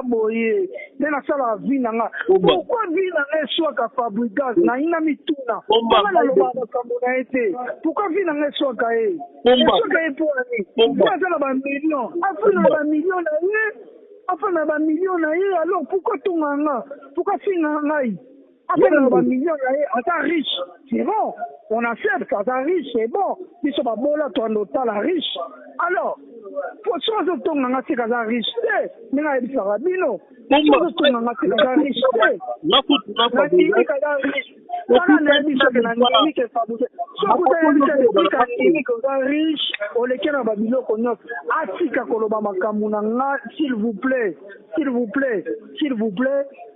boye na sala vinanga pourquoi vinanga soit fabricage na ina mituna na loba makambo na ete pourquoi vinanga soit kae soit pour ani ça la ba million après na ba million na ye après na ba million na ye alors pourquoi tunganga pourquoi finanga ngai après na ba million na ye ata riche c'est bon on accepte quand ça riche c'est bon ils sont pas bon là toi nota la riche alors pour ça je tombe dans ces cas riche mais là il sera bino pour ça tombe dans ces cas riche na pas riche on a dit ça que na ni que ça vous so vous avez dit que ni que riche on les kena ba bilo ko nyok atika koloba makambu na nga s'il vous plaît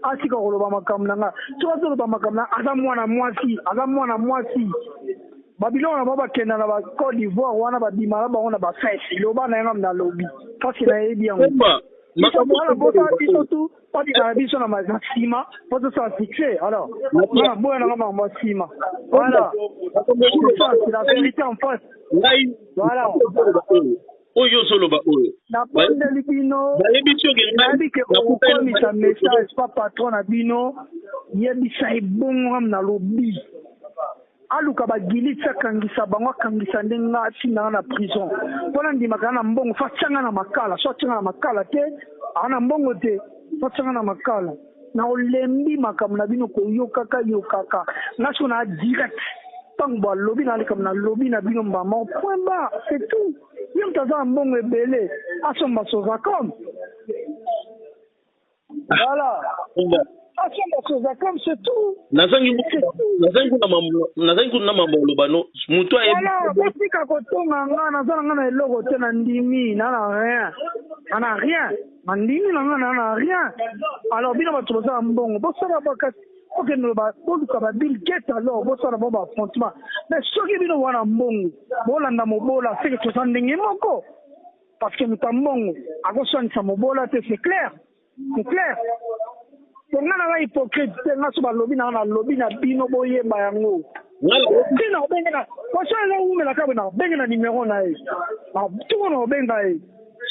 atika koloba makambu na nga to koloba makambu na aza mwana mwasi Babylone na baba kenda na ba Côte d'Ivoire wana ba dimala ba ona ba fesse loba na ngam na lobby parce que na yebi yango makambo bota biso tu pas di na biso na mazima pour tout ça fixé alors na boya na ngam ma sima voilà c'est la vérité en face voilà oyo solo ba oyo na bande libino yebi ke o komi sa message pas patron na bino yebi sa ibongam na lobby aluka bagilitsa kangisa bango kangisa ndenga atinga na prison pona ndimaka na mbongo fatanga na makala so tinga na makala te ana mbongo te fatanga na makala na olembi makamu na bino ko yokaka naso na direct tango lobby na likam na lobby na bino mbama point bas c'est tout yom taza mbongo ebele asomba soza comme voilà comme c'est tout. Nazangi kuna mambo lobano mutu aye. Voilà, bosika kotonga nga nazana na eloko te na ndimi na rien. Na ndimi na rien. Alors bino batoza mbongo bosala bakati OK no ba boluka ba Bill Gates alors bosala ba affrontement. Mais soki bino wana mbongo bolanda mobola c'est que toza ndenge moko. Parce que mutambongo akoswanisa mobola te c'est clair. On a hypocrite, on a lobby na bino boyemba yango. Bino benga. Parce que où me la kabena benga numéro na e. Tout on benga e.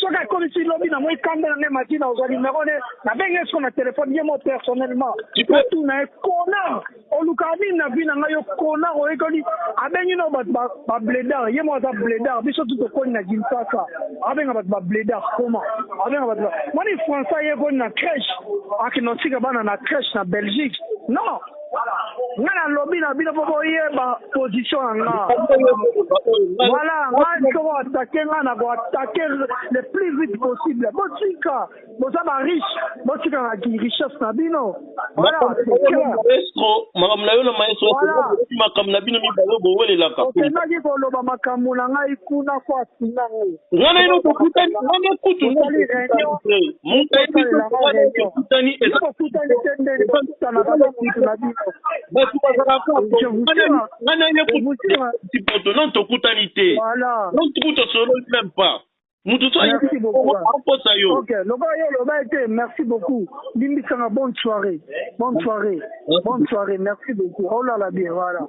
Soka comme si lobby na moi kanda na matina au numéro na benga sur na téléphone yemo personnellement. Tu peux tout na kona. O lukani na bina ngayo kona o ekoli abengi no ba bledar yemo za bledar biso tout ko na jinsaka. Abenga ba bledar comment? Abenga ba moni français yego na crèche. Akinosika bana na crèche na Belgique. Non. Ngana lobby na bino popo yeba position nga. Voilà, moi je vais attaquer le plus vite possible. Botika, bosaba riche, botika na richesse na bino. Voilà, maestro, makamna yo na maestro, makamna bino mi balo bo wele la ka. Okena ki ko loba makambo na ngai kuna kwa sinango. Ngana ino kokutani, ngana kutu. Mon kai biso kokutani et ça kokutani tende kokutana baba mutu na bino. Basi bazala kwa ngana ye kuti poto non tokutanité. Voilà. Non tukuto solo même pas. Merci beaucoup. Ok, merci beaucoup. Bonne soirée. Merci beaucoup. Oh là là, bien, voilà.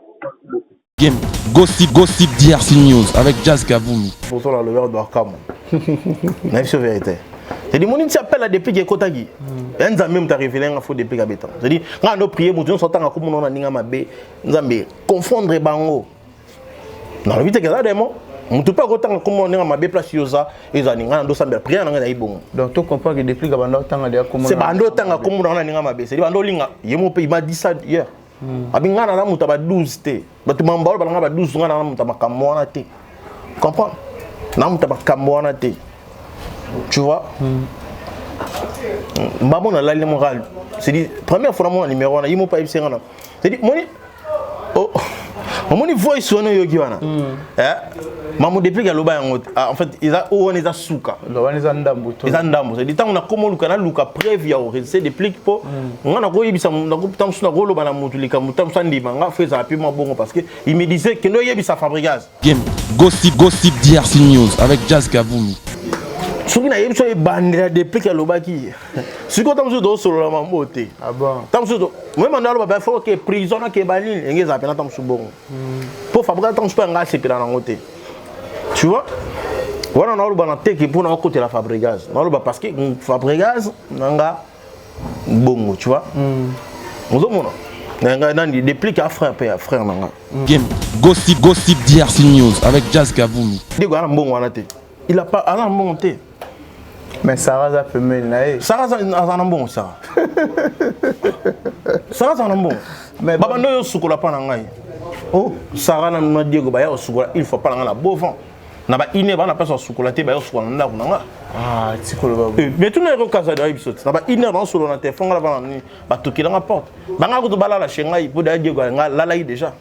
Game Gossip DRC News avec Jazz Kaboulou. Bonsoir la leveur d'Orkam. Même sur vérité. C'est dit mon in s'appelle depuis que Kotagi. Un zam même t'a révélé un faux depuis Gabetan. C'est dit quand on prier mon sortant à comme on a ninga mabe nzambe confondre bango. Non, le but est que ça démon. On ne peut pas autant comme on est à ma place yosa et ça n'inga ndo samba prier n'anga bon. Donc tu comprends que depuis que bando tanga de comme c'est bando tanga comme on a ninga mabe. C'est bando linga. Yemo pe il m'a dit ça hier. Abinga na muta ba 12 te. Batu mambalo ba nga ba 12 nga na muta makamwana te. Comprends? Na muta makamwana te. Tu vois? Maman a l'allié moral. C'est dit première fois mon numéro na yemo pa ibse ngana. C'est dit moni oh mon voice on yogi wana. Maman depuis que loba en fait ils a on est à souka. Loba ils andambo. Ils andambo. C'est dit tant on a comme luka na luka prévu ya c'est des pliques pour on a ko yebisa na ko tam suna golo bana mutulika mutam sandima nga fait ça rapidement bon parce que il me disait que no yebisa fabricage. Game Gossip DRC News avec Jazz Kaboulou. Soki na yebisa bandira depuis que loba ki. Siko tam so do solo la mambote. Ah bon. Tam so do moi mandalo ba faut que prison na ke balil ngeza pena tam so bon. Pour fabriquer tam so nga sepela na ngote. Tu vois? Voilà, on a le banate pour nous côté la Fabregas. On a parce que Fabregas nanga bongo, tu vois. On a des dépliques à frère nanga. Game Gossip DRC News avec Jazz Kaboulou. Il a pas à monter. Mais Sarah a fait mal. Sarah a un bon ça. Sarah a un bon. Mais Baba no sukola pa nanga. Oh, Sarah na Diego ba ya sukola, il faut pas la bovant. Na ba ine ba na pas sukola te ba ya sukola na nanga. Ah, tikolo ba. Mais tout na roka za da episode. Na ba ine ba solo na téléphone la ba ni ba tokila nga porte. Ba nga ko to bala la chenga il peut da Diego nga la la déjà.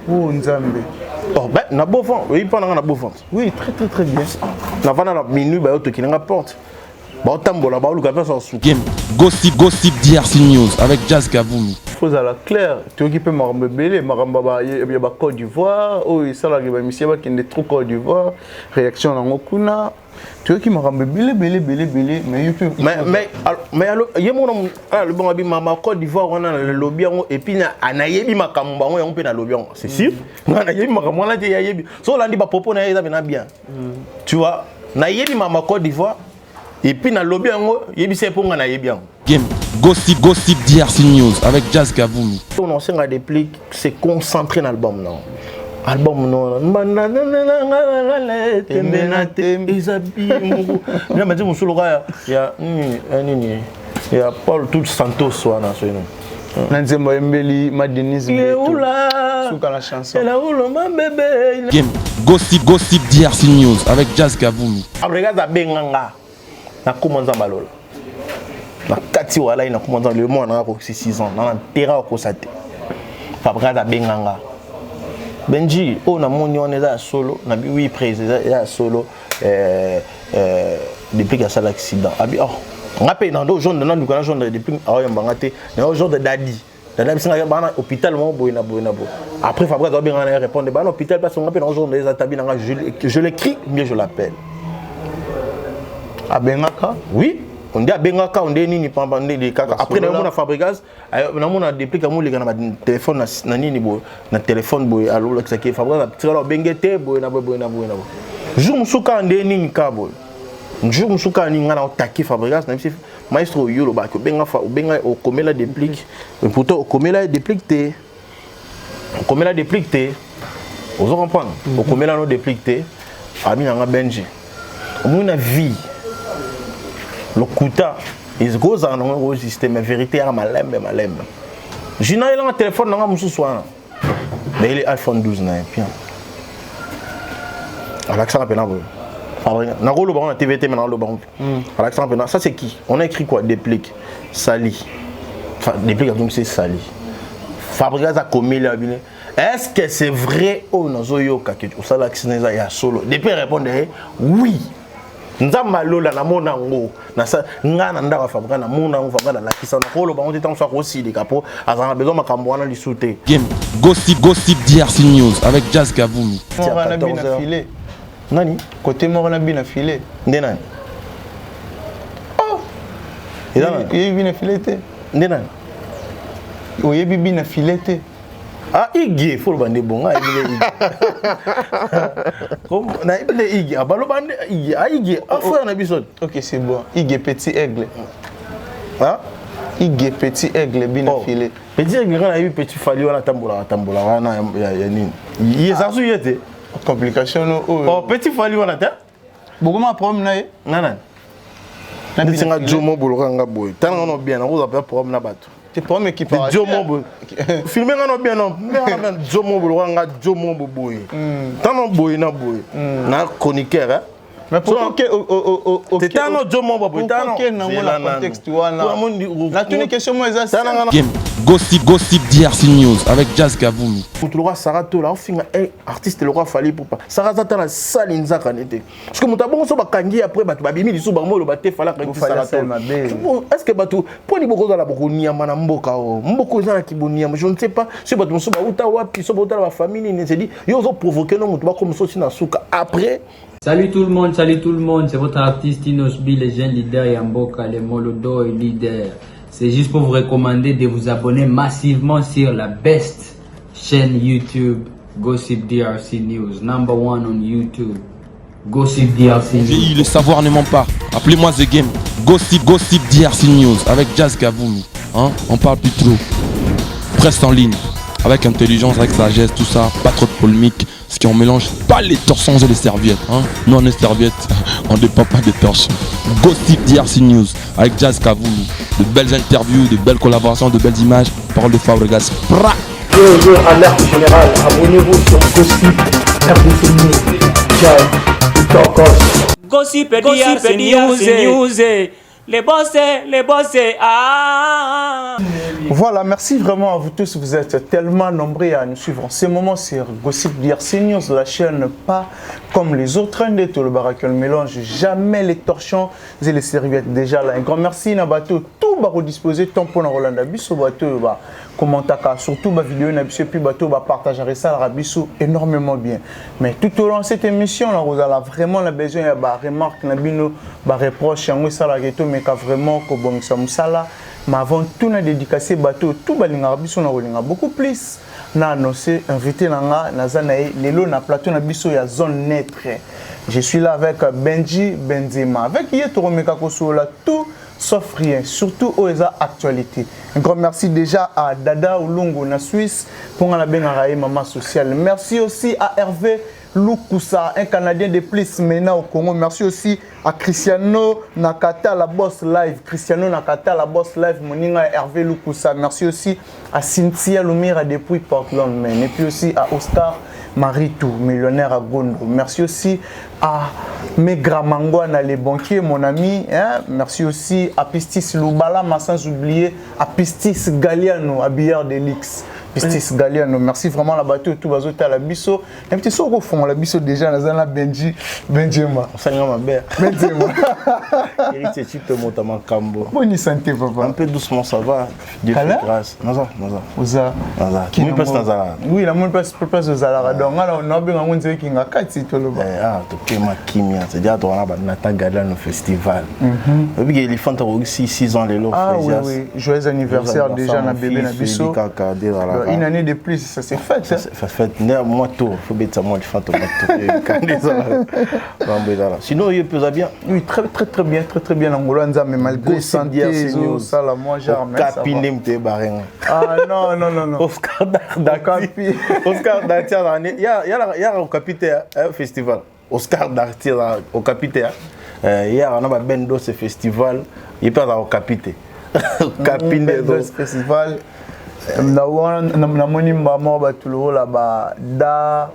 Oh, Nzambe. Oh, ben na bovant, oui pas na bovant. Oui, très bien. Na va na la minute ba yo tokila nga porte. Ba tambola ba luka pas sur Game Gossip DRC News avec Jazz Kaboulou. Faut à la claire, tu occupes Maramba Belé, Maramba il y a Côte d'Ivoire, oh il ça là il va monsieur qui est trop Côte d'Ivoire, réaction dans Okuna. Tu occupes Maramba Belé mais alors yemo le bon abi mama Côte d'Ivoire on a le lobby et puis na anayebi makambo on peut na lobby c'est sûr. Na anayebi makambo là te yayebi. So là ndi ba popo na yeza bien. Tu vois, na yebi mama Côte d'Ivoire et puis na lobby yango yebise pour nga na yebi yango. Game Gossip DRC News avec Jazz Kaboulou. On s'en a déplique, c'est concentré dans l'album non. Album non. Il y a Paul tout Santos soit dans ce nom. Nanzembo Mbeli Madenis Souka la chanson. Game Gossip DRC News avec Jazz Kaboulou. Regarde à Benganga. Na commencé à balola. Na kati wala ina commencé le mois na ko 6 ans na terrain ko sate. Regarde à Benganga. Benji on a moni on est solo na bi oui président ya solo depuis qu'il y a l'accident. Abi oh on a payé dans deux jours dans du canal jaune depuis ayo mbangate na jour de dadi. Dadi singa bana hôpital mo boina. Après Fabrice doit bien répondre ba hôpital parce qu'on a payé dans jour des atabi na je l'écris mieux je l'appelle. À Bengaka? Oui, on dit à Bengaka, on dit ni pas de kaka. Après, on a Fabregas, on a des pliques à mouler dans téléphone, na téléphone boy, alors là que Fabregas, tu vas bengete boy na. Jour musuka on dit ni kabol. Jour musuka ni ngana attaquer Fabregas, même si maestro yolo ba ko benga au komela des pliques. Pourtant au komela des pliques té. Au komela des pliques té. Vous comprenez? Au komela no des pliques té. Ami nga Benji. Mon vie. Le kuta is goes on au système vérité à malembe. J'ai un téléphone dans mon soir. Mais il est iPhone 12 na bien. Alexandre Penabo. Na rolo ba on TVT maintenant le bon. Alexandre Penabo, ça c'est qui? On a écrit quoi? Déplique Sali. Enfin déplique donc c'est Sali. Fabregas a commis la bine. Est-ce que c'est vrai ou non zoyo kaketu? Ça l'accident ya solo. Depuis répondre oui. Nzamba lola na monango na sa ngana ndaka Fabregas na monango Fabregas la kisa na kolo ba on était en soit aussi des capo azana besoin makambo wana lisute. Game Gossip DRC News avec Jazz Kaboulou. Morana bina filé. Nani? Côté Morana bina filé. Ndenani? Oh. Il bina filé té. Ndenani? Oye bibi na filé té. Ah, Iggy, faut le bande bon, ah, comme na Iggy, ah, balo bande Iggy, ah Iggy, ah frère na bison. Ok, c'est bon. Iggy petit aigle. Hein? Iggy petit aigle bien filé. Petit aigle quand a eu petit fali wala tambola wana ya nini. Il est sans yete. Complication oh petit fali wala ta. Beaucoup ma problème na ye. Nana. Na bisinga jomo bolokanga boy. Tana no bien, on va pas problème na bato. C'est pas mais qui parle. Jomo filmer ngano bien non. Mais Jomo bolokanga Jomo boy. Tana boy na boy. Na chroniqueur hein. Mais pourquoi que c'est un autre Jomo boy. Tana na contexte wana. La tunique question moi ça. Game Gossip DRC News avec Jazz Kaboulou. Pour le roi Sarah Tola, on finit un artiste le roi fallait pour pas. Sarah Zata la salle inza kanete. Parce que mon tabon so ba kangi après ba babimi li so ba mo le ba te fala kan Sarah Tola. Est-ce que ba tout pour ni boko za la boko niama na mboka o. Mboko za na kibonia, je ne sais pas. Si ba tout so ba uta wapi so ba uta la famille ni se dit yo zo provoquer no mutu ba comme so na suka après. Salut tout le monde, c'est votre artiste Inosbi, le jeune leader Yamboka, le Molodo et leader. C'est juste pour vous recommander de vous abonner massivement sur la best chaîne YouTube, Gossip DRC News, #1 on YouTube. Gossip DRC News. Le savoir ne ment pas. Appelez-moi The Game. Gossip DRC News avec Jazz Gavoulou. Hein? On parle plus trop. Presse en ligne. Avec intelligence, avec sagesse, tout ça. Pas trop de polémique. Ce qui on mélange pas les torsons et les serviettes. Hein? Nous on est serviettes. On ne dépend pas des torsons. Gossip DRC News avec Jazz Gavoulou. De belles interviews, de belles collaborations, de belles images. Parole de Fabregas. Bonjour, alerte générale. Abonnez-vous sur Gossip RDC News. Jazz, Tokos. Gossip DRC News. Les bossés, ah. Voilà, merci vraiment à vous tous. Vous êtes tellement nombreux à nous suivre en ce moment sur Gossip DRC News, la chaîne pas comme les autres. Tout le baraque ne mélange jamais les torchons et les serviettes. Déjà là, un grand merci à bateau. Tout va redisposer tant pour Rolanda Bisso bateau va commenter surtout ma vidéo na biso puis bateau va partager ça la biso énormément bien. Mais tout au long de cette émission là, vous avez vraiment la besoin de remarques na bino, ba reproche yango ça la geto mais vraiment ko bongisa musala. Mais avant tout na dédicacé bateau tout balinga biso na rolinga beaucoup plus. Na annoncé invité nanga na zanae lelo na plateau na biso ya zone neutre. Je suis là avec Benji Benzema. Avec hier Toromeka Kosola tout sauf rien, surtout aux actualités. Un grand merci déjà à Dada Oulongo na Suisse pour la benaraï maman sociale. Merci aussi à Hervé Lukusa, un Canadien de plus maintenant au Congo. Merci aussi à Cristiano Nakata, la boss live. Cristiano Nakata, la boss live, moninga Hervé Lukusa. Merci aussi à Cynthia Lumira depuis Portland, Maine. Et puis aussi à Oscar Maritou, millionnaire à Gondo. Merci aussi à Megra Mangwana, les banquiers, mon ami. Hein? Merci aussi à Pistis Lubala, mais sans oublier à Pistis Galiano, habilleur d'Elix. Pistis Galiano, merci vraiment la bateau tout va à la bisso. Un petit saut au fond, la bisso déjà dans la Benji Benzema. Ça y est ma belle. Benzema. Eric tu peux monter ma cambo. Bonne santé papa. Un peu doucement ça va. Dieu fait grâce. Naza. Oza. Qui me passe Naza. Oui, la mon passe de Zara. Donc là on a bien on dit qu'il y a 4 sites là-bas. Ah, tu peux ma kimia, c'est-à-dire tu vas Nathan Galiano festival. Et puis il faut aussi 6 ans les lots. Ah oui, joyeux anniversaire déjà na bébé na bisso. Une année de plus, ça s'est fait. Ça fait moi tout. Il faut mettre moi le fantôme. Sinon, il peut bien. Oui, très bien, très bien. Angola, mais malgré santé, ça la moi j'arme. Capinem te bareng. Ah non. Oscar Darty. Oscar Darty, il y a au capitaine festival. Oscar Darty au capitaine. Hier, on a bendo ce festival. Il peut au capitaine. Capitaine festival. Na moni maman ba tout là-bas da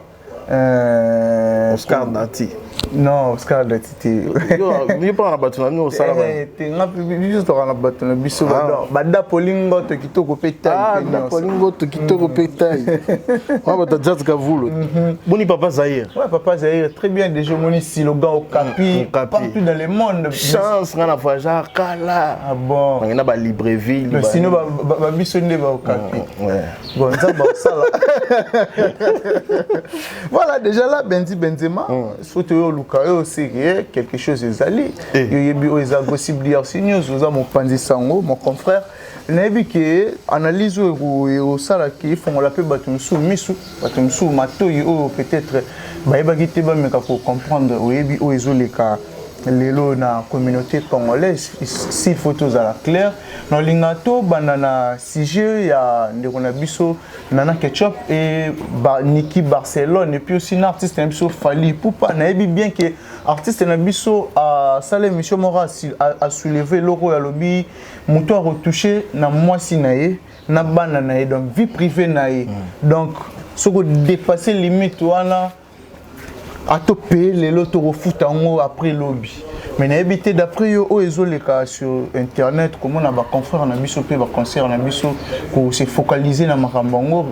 Oscar Darty. Non, Oscar Darty. Yo pas na batuna no sala ba. Te ngapi juste na batuna biso ba da polingo to kitoko petai. Ah, da polingo to kitoko petai. On va ta Jazz Gavoulou. Boni papa Zahir. Ouais, papa Zahir, très bien déjà moni slogan au capi partout dans le monde. Chance na voyage kala. Ah bon. On a ba Libreville. Mais sinon ba biso ne ba au capi. Ouais. Bon, ça ba ça là. Voilà, déjà là Benji Benzema, surtout aussi quelque chose est allé. Il y a Gossip DRC News, mon Panzi Sango, mon confrère. Il y a que analyse au sala qui font l'appel Batumsou, Missou, Batumsou, Matoy, peut-être, pour comprendre, où ils ont les cas. Les lots na communauté congolaise, 6 photos à la claire. Dans l'ingato, banana CG, il y a Nderonabiso, Nana Ketchup et Niki Barcelone. Et puis aussi un artiste Nabiso Fali Poupa. Naebi bien que artiste Nabiso a salé Monsieur Mora a soulevé l'euro à lobby, mouton a retouché na moisi nae, na banana donc vie privée nae. Donc, ce qui dépasser limite voilà. À topé les lots au foot après lobby. Mais n'habité d'après eux ils ont les cas sur internet comment on a ba confrère on a mis sur ba concert on a mis sur pour se focaliser na makambango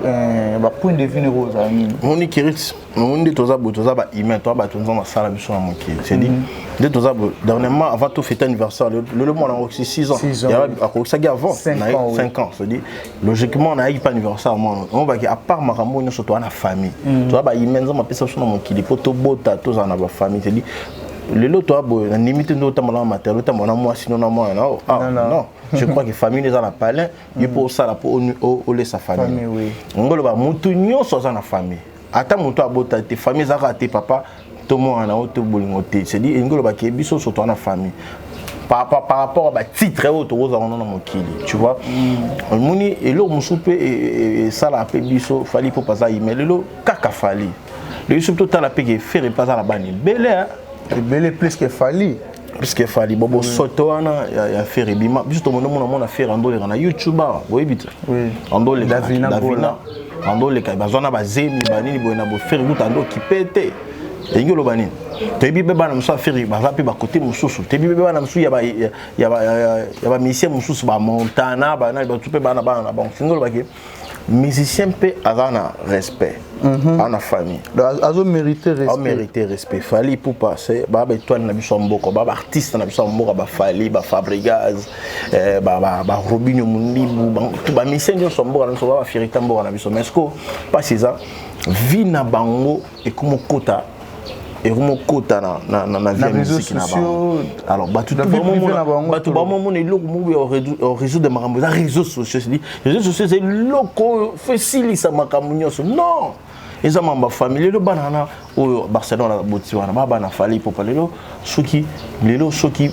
ba point de vue rose ami. On ikirit on dit toza ba email toi ba tonza na sala biso na moki. C'est dit de toza dernièrement avant tout fêter anniversaire le mois on a aussi 6 ans. Il y a ça avant 5 ans, c'est dit logiquement on a pas anniversaire on va à part makambo on surtout na famille. Toi ba email za ma pesa sur na moki li poto bota toza na ba famille c'est dit le lot toi la limite nous t'as mon matériel t'as mon moi sinon moi non je crois que famille les a la palin il pour ça là pour laisser sa famille oui on va monter nyo so ça na famille ata monto abota tes famille za raté papa tout le monde a auto bolingoté. C'est dit ngolo ba ke biso surtout na famille. Par rapport à titre auto on a mon kili, tu vois. Moni et lo musupe et ça la pe biso fali pour pas mais le kaka fali. Le surtout ta la pe ke faire pas la bani. Belé belé plus que fali. Plus que fali bobo soto ana ya faire bima juste mon affaire ando na YouTube boy bit. Oui. Ando le Davina. Ando le ka bazona bazemi banini boyena bo faire tout ando qui pété. Et ngolo banini. Tebi beba na musa faire baza pe ba côté mususu. Tebi beba na musu ya ba mission mususu ba montana ba na ba tupe ba na bon. Ngolo ba ke musicien pe azana respect. En la famille. Azo mériter respect. Mériter respect. Fali pour passer. Bah étoile na biso mboko. Bah artiste na biso mboko. Bah Fali, bah Fabregas, bah Robinho Mundibu. Bah musicien na biso mboko. Na biso bah Firita mboko na biso. Mais est-ce que pas c'est ça? Vie na bango et comme kota. Et comme kota na vie musique na bango. Alors bah tout le monde est loco au réseau de makambo. Les réseaux sociaux c'est dit. Les réseaux sociaux c'est loco facilite makambo nyonso. Non. Les hommes en famille, le banana au Barcelone à Botswana, banana fallait pour parler ceux qui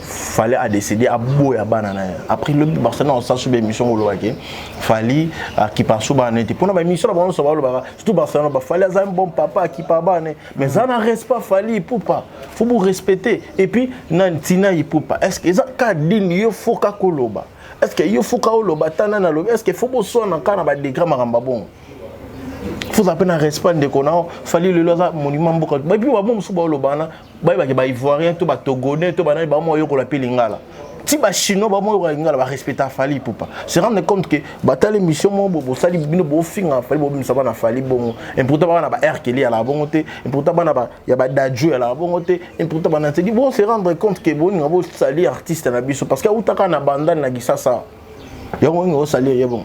fallait à décider à boire à banana. Après le Barcelone, on s'est sur l'émission au Loaké, fallait qui passe sur banane. Pour la mission, on s'en va le bar. Surtout Barcelone, fallait un bon papa qui pas banane. Mais ça n'en reste pas fallait pour pas. Faut vous respecter. Et puis Nantina il pour pas. Est-ce que ça cadine il faut qu'à Koloba? Est-ce que il faut qu'à Koloba tanana loba? Est-ce que faut que soit en cas de dégrès maramba bon? Faut appeler un respect de qu'on fallait le loza monument beaucoup. Bah puis bon sous le bana, bah ivoirien tout bah togonais tout bah moi yo ko la pelingala. Si bah chinois bah moi lingala bah respecter fallait pour pas. Se rendre compte que bah telle mission mon bo sali bino bo finga fallait bo ça na fallait bon. Important bah na ba air keli à la bonté, important bah na ba ya ba dadju à la bonté, important bah na te dit bon se rendre compte que bon ngabo sali artiste na biso parce que utaka na banda na gisasa. Ya ngo sali ya bon.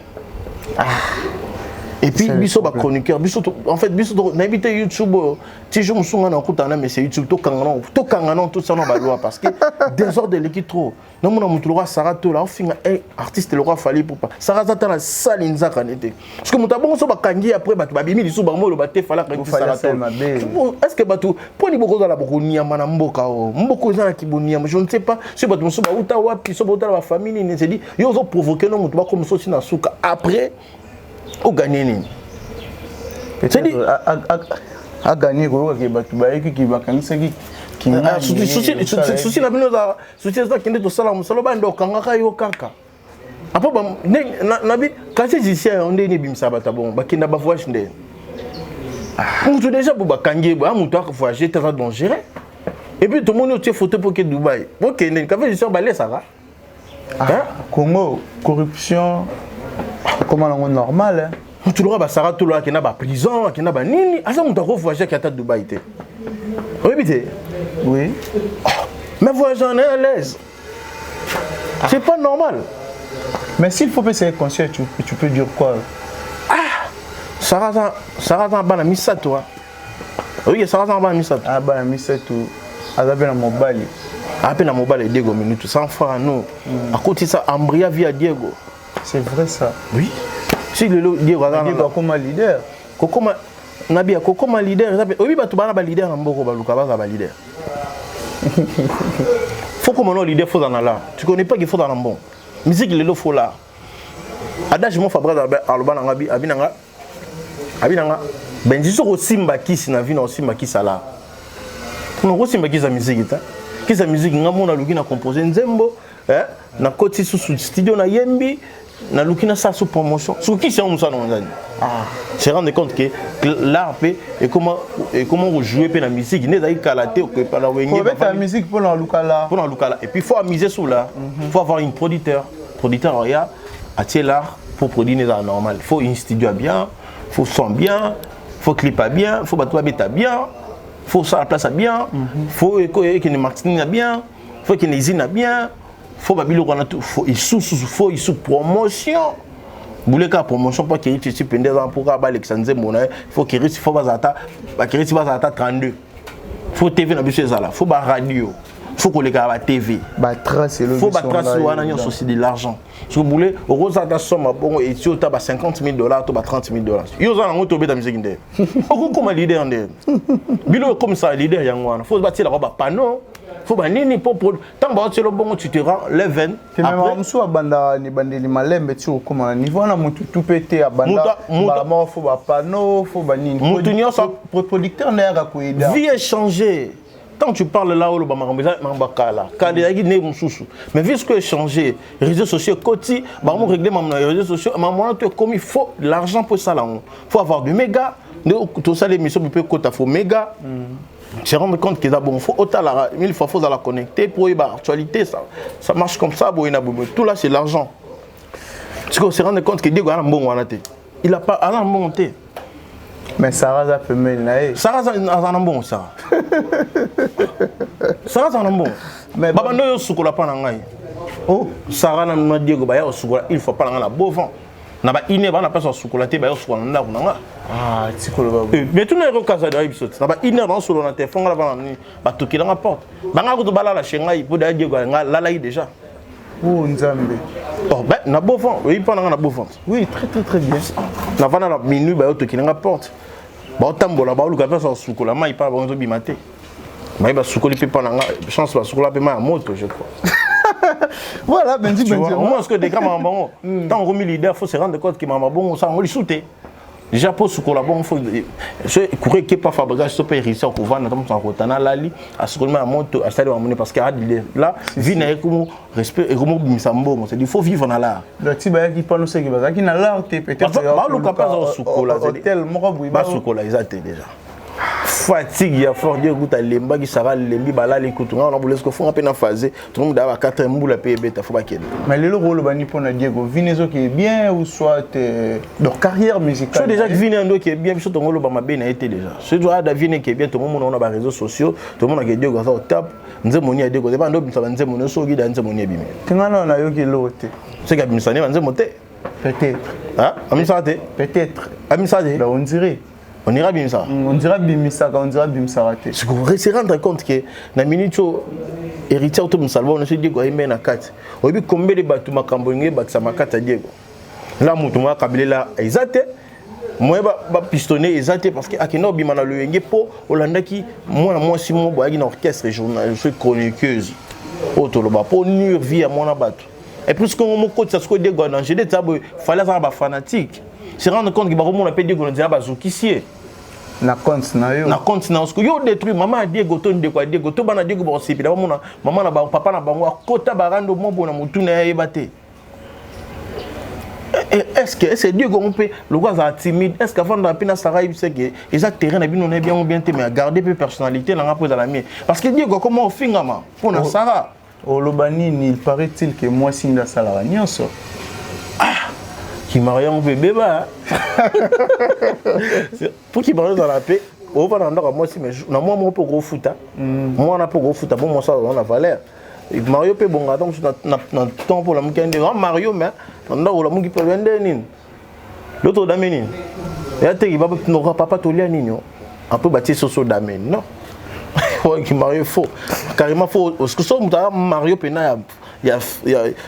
Et puis biso ba chroniqueur biso en fait biso n'habite YouTube ti je me souviens en kutana mais c'est YouTube to kangana tout ça non ba loi parce que désordre de l'équipe trop non mon mutulwa Sarah to là finga artiste le roi fallait pour pas Sarah zata la salle nza kanete parce que mutabongo so ba kangi après ba babimi lisu ba mo le baté fala ka Sarah est-ce que batu poni boko za la boko niama na mboka mboko za na kibonia je ne sais pas si batu so ba uta wapi so ba uta la famille ni se dit yo zo provoquer non mutu ba comme so na suka après au gagner c'est-à-dire à gagner quoi qui va gagner souci na bino za souci za kende to sala musalo ba ndo kangaka yo kaka apo ba na bi kasi jisia onde ni bimsa bata bon ba kinda ba voyage nde mutu déjà bo ba kangi ba mutu a voyager très dangereux et puis tout le monde tient photo pour que Dubaï OK ne ka jisia ba laisse ça Congo corruption comment on normal hein tu l'auras Sarah tout là qui n'a pas prison qui n'a pas nini asa mutu ko voyager qui à Dubaï té oui bité oui mais voyager en à l'aise c'est pas normal mais s'il faut passer les concerts tu peux dire quoi Sarah bana misa toi oui Sarah bana misa bana misa tout azabe na mobile appel na mobile Diego minute sans francs nous à côté ça embria via Diego c'est vrai ça oui si le Diego comme leader kokoma nabi kokoma leader oui ba to bana ba leader na mboko ba luka ba leader faut comme on leader faut dans là tu connais pas qu'il faut dans le bon musique le faut là adage mon Fabra alobana ngabi abinanga benziso ko simba kisi na vina simba kisala on ko simba kisa musique ta kisa musique ngamona lukina composer nzembo na koti sous studio na yembi na lukina sa sous promotion sous qui c'est on ça non se rendre compte que l'art et comment vous jouez la musique n'est pas kalaté que pas la wenge la musique pour la lukala et puis faut miser sur là faut avoir une producteur il y a attirer l'art pour produire des arts normal faut un studio bien faut son bien faut clip bien faut bateau bêta bien faut ça la place bien faut que le marketing bien faut que les usines bien faut babilo qu'on a tout faut sous promotion boule ka promotion pas qu'il tu pendant pour ka ba Alexandre Mona faut qu'il faut bazata ba qu'il bazata 32 faut TV na biso ça là faut ba radio faut qu'on les garde à TV. Il faut tracer aussi de l'argent. Si vous voulez, au rosa ta somme bon et si tu as $50,000, tu as $30,000. Ils ont un autre bête à musique inde. Comme leader inde. Bilo comme ça leader yangwana. Faut bâtir la robe panneau. Faut banini pour tant que tu le bon tu te rends les veines. Après on banda ni bandeli malembe tu comme niveau na mutu tout pété à banda. Bah faut ba panneau, faut banini. Mutunyo ça producteur n'a pas quoi aider. Vie est changée. Tant que tu parles là, mais vu ce que changé, les réseaux sociaux, côté, régler les réseaux sociaux, comme il faut l'argent pour ça là. Il faut avoir du méga, tout ça l'émission peut côté faut méga. Je me rends compte qu'il faut autant la 1000 fois faut la connecter pour y actualité ça marche comme ça tout là c'est l'argent. Tu se rend compte que Diego a un bon il a pas un bon monté. Mais Sarah a fait mal naé. Sarah a un bon ça. Sarah a un bon. Mais baba no yo sukola pa na ngai. Oh, Sarah na Diego ba ya sukola il faut pas na bovan. Na ba ine ba na pas sukola te ba yo sukola na nga. Ah, tikolo ba. Mais tout na ro kaza da episode. Na ba ine ba solo na téléphone la ba ni ba tokila nga porte. Ba nga ko to bala la chenga ipo da Diego nga la la déjà. Oh Nzambe. Oh ben na bovan, oui pas na bovan. Oui, très bien. Na va na la minute ba yo tokila nga porte. Ba tambola ba luka pas sukola mai pa ba zo bimate. Mais bah soukoli peut pas chance bah soukola peut ma moto je crois. Voilà Benji Benji. Au moins ce que des gars m'en tant remis leader faut se rendre compte que maman bon ça on lui sauter. Déjà pour soukola bon faut je courir qui pas fabriquage so peut réussir au vendre comme ça rotana lali à soukola ma moto à ça doit amener parce que là vie na comme respect et comme misambo c'est il faut vivre dans l'art. Le tiba qui pas nous c'est qui na l'art peut-être ba lu capable soukola hôtel moko boui ba soukola exact déjà. Fatigue ya fort Dieu goûte à lemba qui sera lembi bala l'écoute on a voulu ce que faut un peu na phase tout le monde a 4 mboula payer beta faut pas qu'il. Mais le rôle bani pour na Diego Vinezo qui est bien ou soit leur carrière musicale. C'est déjà Vinezo qui est bien surtout ton rôle ba ma bien a été déjà. Ce doit David qui est bien tout le monde on a ba réseaux sociaux tout le monde a Diego ça au top nzemoni a Diego ba ndo ça nzemoni so gida nzemoni bimé. Kingana na yo ki lote. C'est que misane nzemote. Peut-être. Hein? Amisate. Peut-être. Amisate. Là on dirait. On ira bien ça. On dirait Bimisa, on dirait Bimsa raté. Ce qu'on se rendre compte que na minute héritier auto Msalva on se dit quoi il mène à 4. On dit combien de bateaux makambonge baksa makata Diego. Là mutuma kabila ezate. Moi ba pistonner ezate parce que akino bimana le yenge po Olanda qui moi si moi boya une orchestre journal je suis chroniqueuse. Auto loba pour nuire vie à mon abato. Et plus qu'on mon côté ça se dit quoi danger de ça fallait ça ba fanatique. Se rendre compte que on a payé Diego Nzaba Zoukisier. Na compte na yo. Na compte na parce que yo détruit maman Diego ton de quoi Diego to bana Diego bon sipi d'abord maman na ba papa na bango kota barando mo bona mutuna yebate. Est-ce que Diego on peut le gars timide est-ce qu'avant de pina Sarah il sait que les terrain na bino on est bien ou bien mais à garder peu personnalité là après dans la mienne parce que Diego comment fingama pour na Sarah au Lobani il paraît-il que moi signe la salarié nyonso. Qui marie un bébé pour qui marie dans la paix on va dans moi si mais moi mon peu gros foot moi on a pas gros foot bon moi ça on a valeur Mario peut bon donc na temps pour la mukende Mario mais on a la muki peut vendre nini l'autre dameni et à te il va n'aura pas tolia nini un peu bâtir sur dameni non qui Mario faux carrément faux parce que ça Mario pena il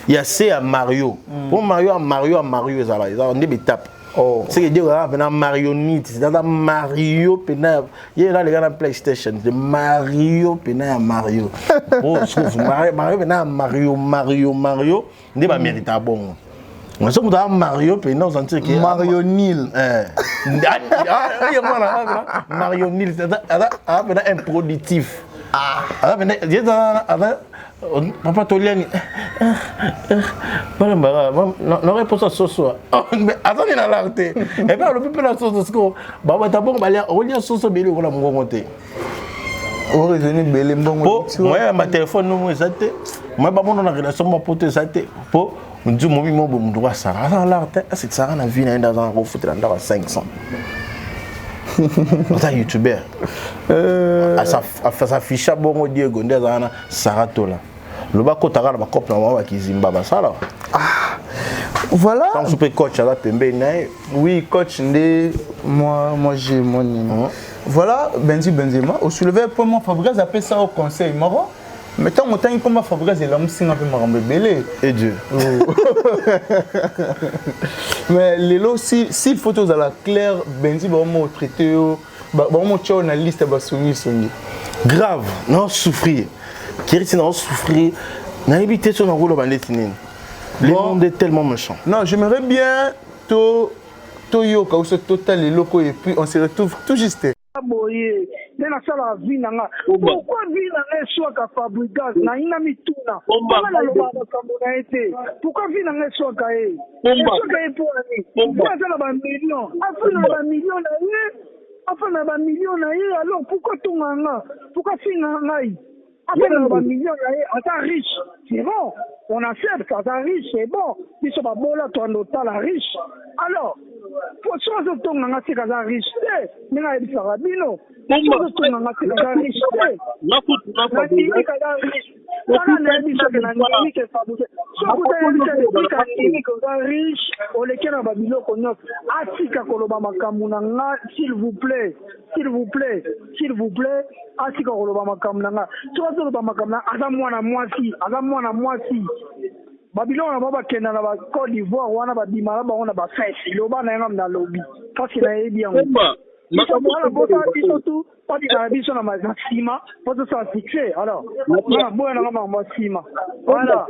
y a c'est à Mario. Pour Mario ça va, on est étape. Oh, c'est que Dieu a un marionnette, c'est dans Mario pena. Il y a les gars dans PlayStation, de Mario pena Mario. Oh, Mario pena Mario, n'est pas mérité bon. On sait que Mario pena on sent que Mario Nil. Mario Nil, c'est improductif. Papa Toliani. Non réponse à ce soir. Mais attendez dans l'arte. Et bien le plus la sauce score. Bah d'abord balia on lit sauce belé on a monté. On raisonner belé mbongo. Moi ma téléphone non exact. Moi ba mon relation ma pote exact. Po ndu mo mo bo mdoa Sarah dans l'arte. C'est Sarah na vie na dans un gros foot dans 500. C'est un youtubeur. Ça affiche bon Diego Ndezana Saratola. Le bas côté à la coupe normalement qui Zimbabwe ça là. Voilà. Quand je peux coach à la Pembe oui coach ndé moi j'ai mon voilà Benji Benzema au soulevé pour moi Fabrice appelle ça au conseil marron Mais tant que tu as Fabrice, il a un signe un peu marrant belé. Et Dieu. Mais les lots, si photos à la claire, Benzi, vraiment traité, vraiment tu as une liste de soumis. Grave, non souffrir. Qui non souffrir, n'a évité son rôle au banditine. Le monde est tellement méchant. Non, j'aimerais bien Toyo, quand ce total les locaux et puis on se retrouve tout juste. Boye nena sala vina nga pourquoi vina nga soka fabricage na ina mituna na loba makambo na ete pourquoi vina nga soka e soka e pour ani sala ba million afuna ba million na ye afuna ba million na ye alors pourquoi tonganga pourquoi fina ngai afuna ba million na ye ata riche c'est bon on accepte quand ata riche c'est bon biso ba bola to ndotala riche alors pour ça que ton nga c'est kaza riche mais nga ebisa rabino pour ton nga c'est kaza riche na kuti kaza riche kana na ebisa na ngani ke fabuze so kuta ebisa de ka kaza riche olekena ba biloko nyot atika koloba makambo na nga s'il vous plaît atika koloba makambo na nga to koloba makambo na aza mwana mwasi Babylone baba kenda na ba Côte d'Ivoire wana ba dimala ba wana ba fesse loba na ngam na lobby parce que na yebi yango makambo bota bisotu pas di na biso na maxima pour ça fixer alors voilà boya na ngam maxima voilà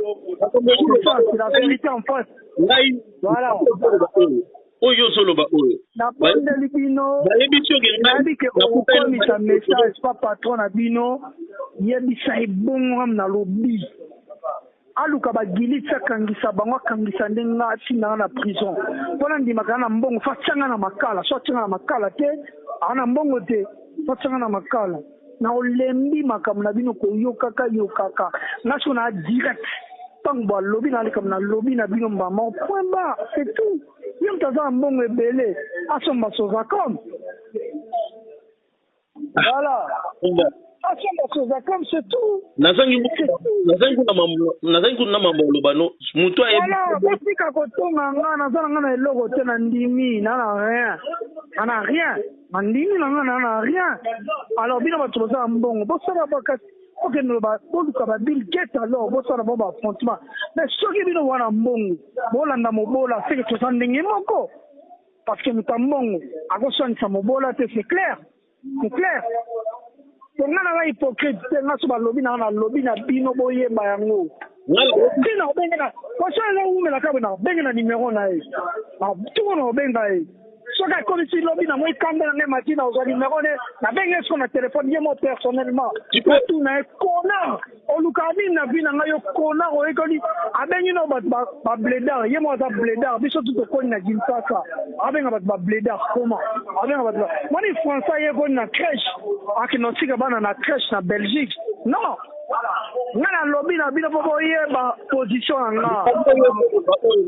c'est la vérité en face voilà oyo solo ba oyo na bande libino yebi ke ko mi sa message pas patron na bino yebi sa ibongo ngam na lobby aluka bagilitsa kangisa bango kangisa ndenga atinanga na prison pona ndimaka na mbongo fatsanga na makala so tsanga na makala te ana mbongo te fatsanga na makala na olembi makamu na bino ko yokaka naso na direct tango lobby na likam na lobby na bino mbama point bas c'est tout yom taza mbongo ebele asomba soza comme voilà comme c'est tout. Nazangi na mambo lobano mutu aye. Voilà, bosika kotonga nga nazana na eloko te na ndimi na rien. Mandimi na rien. Alors bino batoza mbongo bosala bakati OK no ba boluka ba Bill Gates alors bosala ba affrontement. Mais soki bino wana mbongo bolanda mobola c'est que to sandenge moko. Parce que mutambongo akoswanisa mobola te c'est clair. Tengana la hypocrite tenga so balobi na lobby na bino boyeba yango bino bengena ko so la umela ka bena bengena numéro na e tout no benga e so ka ko si lobby na moi kamba na matina au numéro na benga sur na téléphone yemo personnellement tout na kona olukani na bina ngayo kona o ekoni abengi no ba bledar yemo za bledar biso tout ko na jinsaka abenga ba bledar comment abenga ba moni français yego na crèche akinotika bana na crèche na Belgique non ngana lobby na bino bobo yeba position nga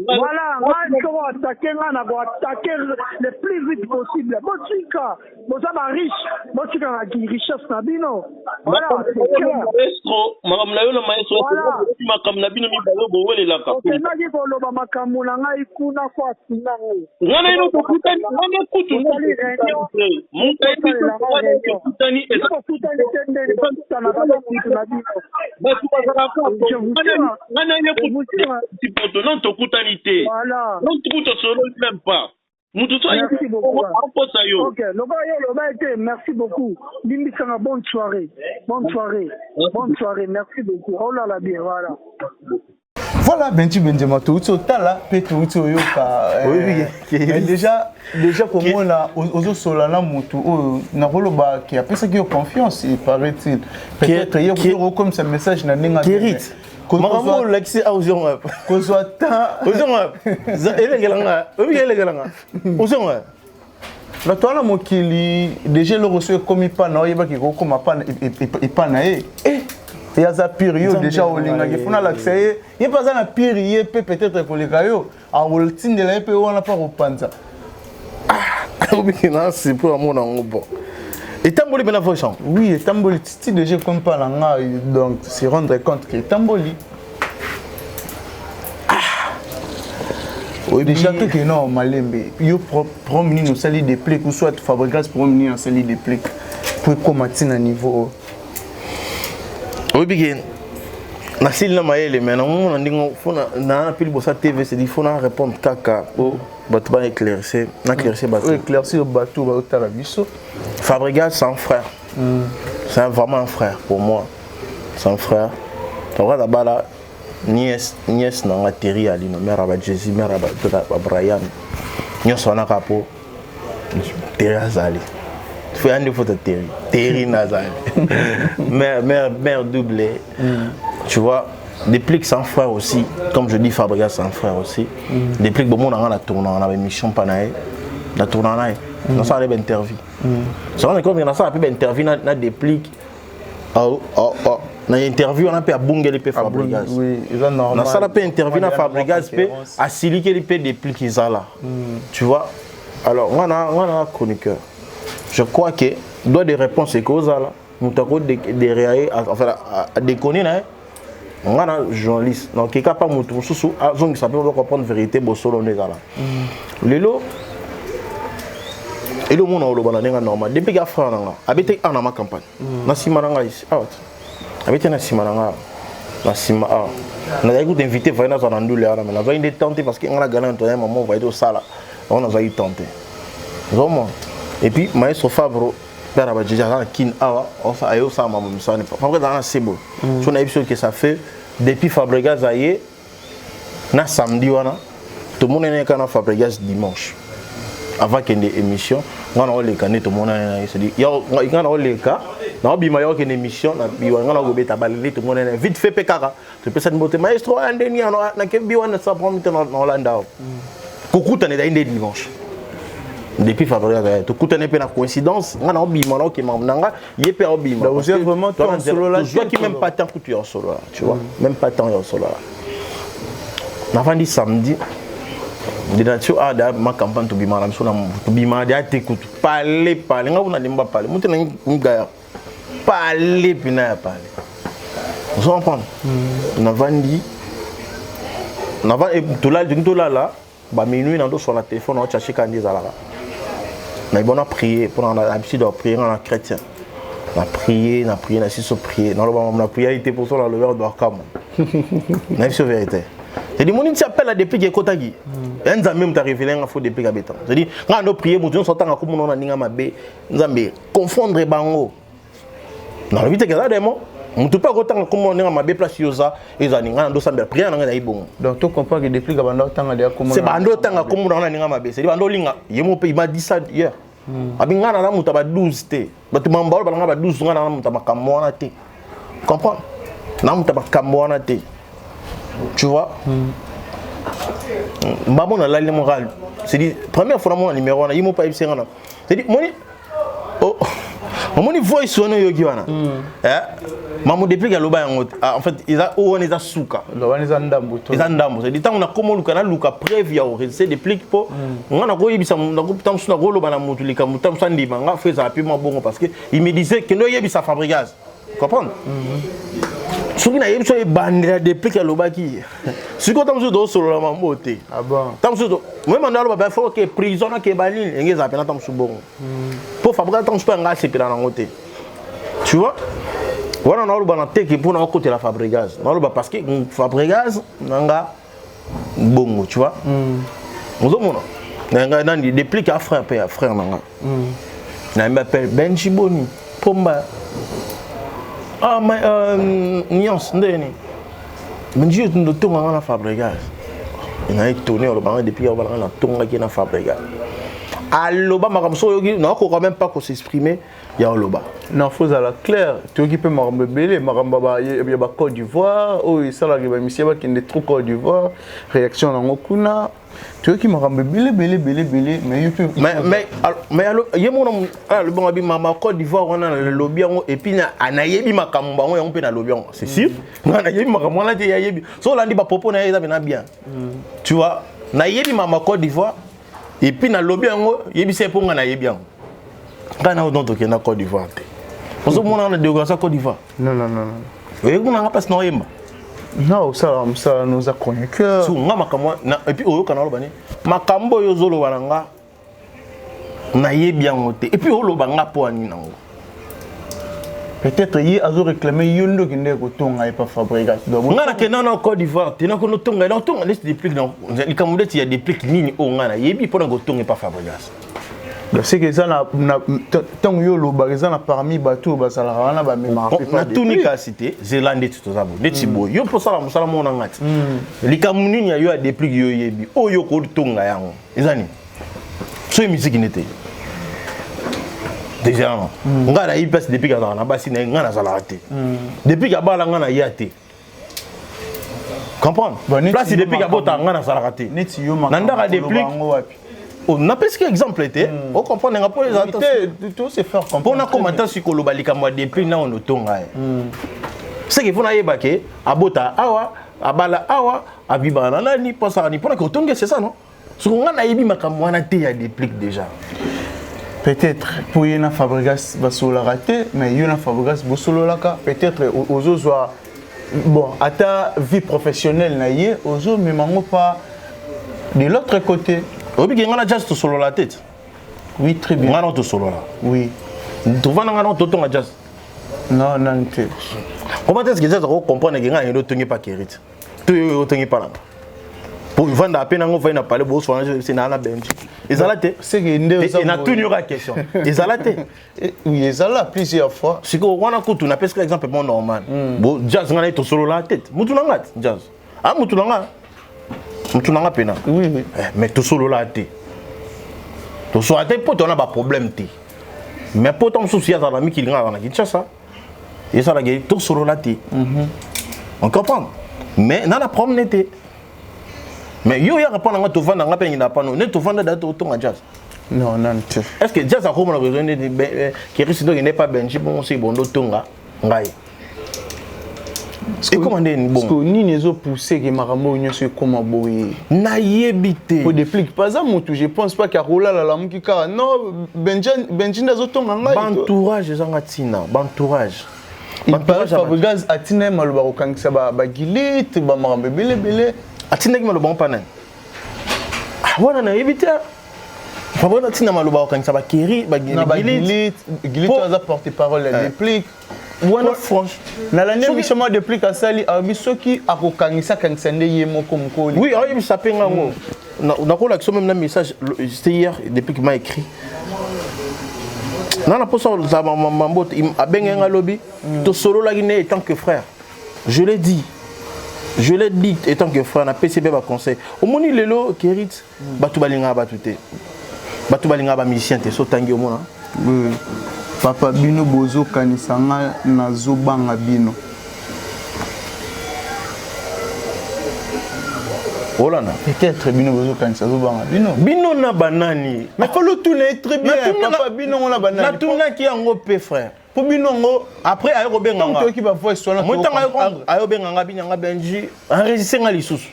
voilà moi ko attaquer ngana ko attaquer le plus vite possible botika bozaba riche botika na richesse na bino voilà makambo na yo na maestro makambo na bino mibalo bowelela ka okendaki koloba makambo na ngai kuna kwa sinango ngana ino tokutani ngana kutu merci beaucoup. Bonne soirée. Bonne soirée. Merci beaucoup. Oh là là, bien, voilà. Voilà, Benji Benjamin, tout ça, là, peut-être tout oui, déjà comme on a aux solana mutu, na roloba qui a pensé qu'il y a confiance, il paraît-il. Peut-être il y a comme ce message na ninga. Kérit. Maman l'accès à Ozon. Qu'on soit temps. Ozon. Elegalanga. Oui, elegalanga. Ozon. La toile mokili déjà le reçu comme il pas na yeba qui comme pas et pas na eh. Il y a ça période déjà au linga qui font l'accès il pas ça na période peut-être pour les cailloux à voltine de la on n'a pas repensa ah c'est pour amour dans bon et tamboli ben la oui et tamboli titi déjà comme pas là donc se rendre compte que tamboli oui déjà tout que non malembe yo promener nos salis de plaies ou soit fabriquage promener en salis de plaies pour commencer à niveau oui bien Nasil na maele mais on ndingo fona na pile bossa TV c'est dit faut répondre kaka au bateau éclaircir na éclaircir bateau éclaircir bateau ba otala biso Fabregas c'est un frère c'est vraiment un frère pour moi c'est un frère Fabregas d'abord là nièce na Thierry Alino mère ba Jésus mère ba Brian nyoso na kapo Thierry Azali faut un défaut de Thierry Nazali mère doublée. Tu vois, depuis que c'est un frère aussi, comme je dis, Fabregas c'est un frère aussi. Depuis que bon, on a tourné, on a une émission panaï, on a tourné, on a fait une interview. Ça on est comme on a fait une interview, on a déplique, on a une interview, on a fait à Bungeli pe Fabregas. Oui, ils ont normal. On a fait une interview à Fabregas pe à Silike li pe déplique ils là. Tu vois, alors on a un chroniqueur. Je crois que doit des réponses et causes là, nous t'avons des réels, enfin à déconner là. On a un journaliste, donc qui est capable de nous sous qui s'appelle comprendre la vérité, Bossolo Negala. Lelo, et le monde a le normal. Depuis qu'il y a frère, habité en ma campagne. Na Simaranga ici, habité na Simaranga, na Sima. On a été invité à venir dans un endroit là, mais on a été tenté parce qu'on a gagné un tournoi, maman va être au sala. On a été tenté. Vraiment. Et puis maestro Favre. Père Abadjija kin awa enfin ayo ça maman ça n'est pas Fabregas dans c'est beau on a vu que ça fait depuis Fabregas aye na samedi wana tout le monde est quand Fabregas dimanche avant qu'il y ait une émission on a les canets tout le monde se dit yo il y a les cas na bima yo qu'il y ait une émission na biwa ngana go beta balé tout le monde est vite fait pekara tu peux ça de maestro andeni na ke biwa na ça prend dans Hollande kukuta ne dainde dimanche. Depuis Fabregas, tu écoutes un peu la coïncidence, on a oublié maintenant que Mamnanga, il est pas oublié. Donc vous êtes vraiment en solo là. Je vois qu'il même pas tant que tu es en solo là, tu vois, même pas tant en solo là. Avant dit samedi, de nature a ma campagne to bima la solo to bima dia t'écoute parler nga on a demba parler. Monte na ngaya. Parler pina parler. Vous comprenez? On a dit on a tout là ba minuit dans sur la téléphone on chercher quand des alara. Mais bon, on a prié, pour on a l'habitude de prier en chrétien. On a prié, on a su prier. On a prié, il pour ça dans le verre d'Orcam. C'est la vérité. C'est dit, mon qui s'appelle depuis que Kotagi. Un zami m'a révélé un faux depuis Gabetan. C'est dit, quand on a prié, nous sommes en comme on a dit à ma bé, Zambé, confondre bango. Dans la vie, c'est ça, démon. On ne peut pas autant comme on est à ma bé place Yosa et Zaninga, on doit prier en un bon. Donc, tu comprends que depuis que on a tant à comment. C'est bando tant comme on a dit à ma bé. C'est bando linga. Il m'a dit ça hier. Abinga na mutaba 12 te. Batu mambao balanga ba 12 nga na mutaba kamwana te. Comprends? Na mutaba kamwana te. Tu vois? Mbabo na la morale. C'est dit première fois mon numéro na yimo pa ibse ngana. C'est dit moni oh moni voice ono yogi wana. Mamu depuis que loba yango en fait ils a on les a souka. Loba les andambo. Les andambo. C'est dit tant on a comme luka na luka preuve ya o c'est des pliques po. Ngana ko yebisa na ko tam suna ko loba na mutu lika mutam sandi manga fait ça piment bon parce que il me disait que no yebisa Fabregas. Comprendre? Soki na yebisa bandira depuis que loba ki. Siko tam su do solo la mambote. Ah bon. Tam su do même on loba ba faut que prison na ke balil ngeza pena tam su bon. Pour Fabregas tam su pa nga se pena na ngote. Tu vois? Voilà, on a le banate pour nous côté la Fabregas. On a parce que Fabregas nanga bongo, tu vois. Nous sommes nanga nandi depuis qu'un frère nanga. Na m'appelle Benji Boni Pomba. Ah mais nuance ndeni. Benji tu ndoto ngana na Fabregas. Il a étonné le banc depuis on va na tonga qui na Fabregas. Aloba makamso yogi na ko quand même pas qu'on s'exprimer ya oloba. Non, faut à la claire. Tu occupes Maramba Belé, Maramba ba Côte d'Ivoire, oh ça la ba monsieur qui est trop Côte d'Ivoire, réaction dans Okuna. Tu occupes Maramba Belé, mais alors yemo le bon abi mama Côte d'Ivoire on a le lobby et puis na anayebi makambo on peut na lobby c'est sûr. Na anayebi makambo na te yayebi. So landi ba popo na yeza bien. Tu vois, na yebi mama Côte d'Ivoire et puis na lobby yango yebi c'est pour na yebi yango. Quand on a toqué na Côte d'Ivoire. Parce que mon on a dégoûté Côte d'Ivoire. Non. Et on a pas ce noyemba. Non, ça nous a connu que. Sou nga makambo na et puis oyo kana lobani. Makambo yo zolo wananga. Na yebi yango te. Et puis oloba nga po ani nango. Peut-être il a réclamé Yondo qui n'est pas pas Fabregas. On a que non Côte d'Ivoire, tu n'as que nous tonga, non tonga laisse des pliques dans les Camerounais il y a des pliques nini au ngana, yebi pour ngo tonga pas Fabregas. C'est que ça na tant yo lo bageza na parmi bateau basala wana ba mema. Na tunika cité, Zélande tout ça bon, netibo. Yo pour ça musala mona ngati. Les Camerounais il y a des pliques yo yebi. O yo ko tonga yango. Ezani. So musique n'était. Déjà, on a eu passe depuis que on a bassi on a salaraté. Depuis que bala on a yaté. Comprendre? Place depuis que bota on a salaraté. Nanda des pliques. On n'a pas ce exemple était. On comprend n'a pas les attentes. Tout se faire comprendre. Pour na commenter sur kolobalika moi des pliques na on otonga. C'est que faut na yebake abota awa abala awa abibana na ni pour ça ni pour que otonga c'est ça non? Sur on a yebi makambo wana te ya des pliques déjà. Peut-être pour Yona Fabregas va solo rater, mais Yona Fabregas va solo laka. Peut-être aux autres bon à ta vie professionnelle naïe, aux autres mais mango pas de l'autre côté. Obi qui ngana jazz to solo la tête. Oui très bien. Ngana to solo là. Oui. Tu vas ngana to tonga jazz. Non non tu. Comment est-ce que jazz comprendre que ngana ndo tongi pas Kérit. Tu tongi pas là. Pour vendre à peine on va parler beau soin c'est na bench. Ezalate. C'est que ndé na tout n'y question. Ezalate. Oui, ezala plusieurs fois. C'est que on a coûté on a presque exemple bon normal. Bon jazz ngana to solo la tête. Mutu nanga jazz. Ah mutu nanga pena. Oui oui. Mais to solo la tête. To solo la tête pour on a pas problème té. Mais pour ton souci à la mi qui ngana na Kinshasa. Et ça la gueule to solo la tête. On comprend. Mais na la problème té. Mais yo ya répondre à to vendre nga pe ngina pas non ne to vendre da to tonga jazz. Non non tu. Est-ce que jazz a comme on a besoin de qui risque de n'est pas benji bon c'est bon do tonga ngai. Et comment dit bon. Parce que ni nezo pousser que marambo nyoso comme boye. Na yebité. Pour déplique pas ça moi je pense pas qu'Arola la lamuki car non benji nazo tonga ngai. Entourage ezanga tina, entourage. Il parle Fabregas atina maloba okangisa ba gilit ba marambe belé. Atina ki maloba mpana. Ah wana na yebité. Fabregas atina maloba okangisa ba keri ba gilit aza porte-parole la déplique. Wana franche. Na la ndenge bisoma déplique asali abisoki akokangisa kangisa nde ye moko mukoli. Oui, ayi bisapenga ngo. Na ko la même na message c'était hier depuis qu'il m'a écrit. Non, la poste de Mambo, Abenga lobby, to solo la Guinée étant que frère. Je l'ai dit étant que frère, na PCB va conseil. Au moni lelo Kérit, batu balinga batute. Batu balinga ba musicien te so tangi au mona. Oui. Papa bino bozo kanisanga na zobanga bino. Olana. Peut-être bino bozo kanisa zobanga bino. Bino na banani. Mais faut le tourner très bien. Papa bino on la banani. Na tourner qui en pe frère. Pour bino ngo après ayo benga nga. Toi qui va voir soit là. Monta ayo benga nga binyanga benji. Enregistrer nga lisusu.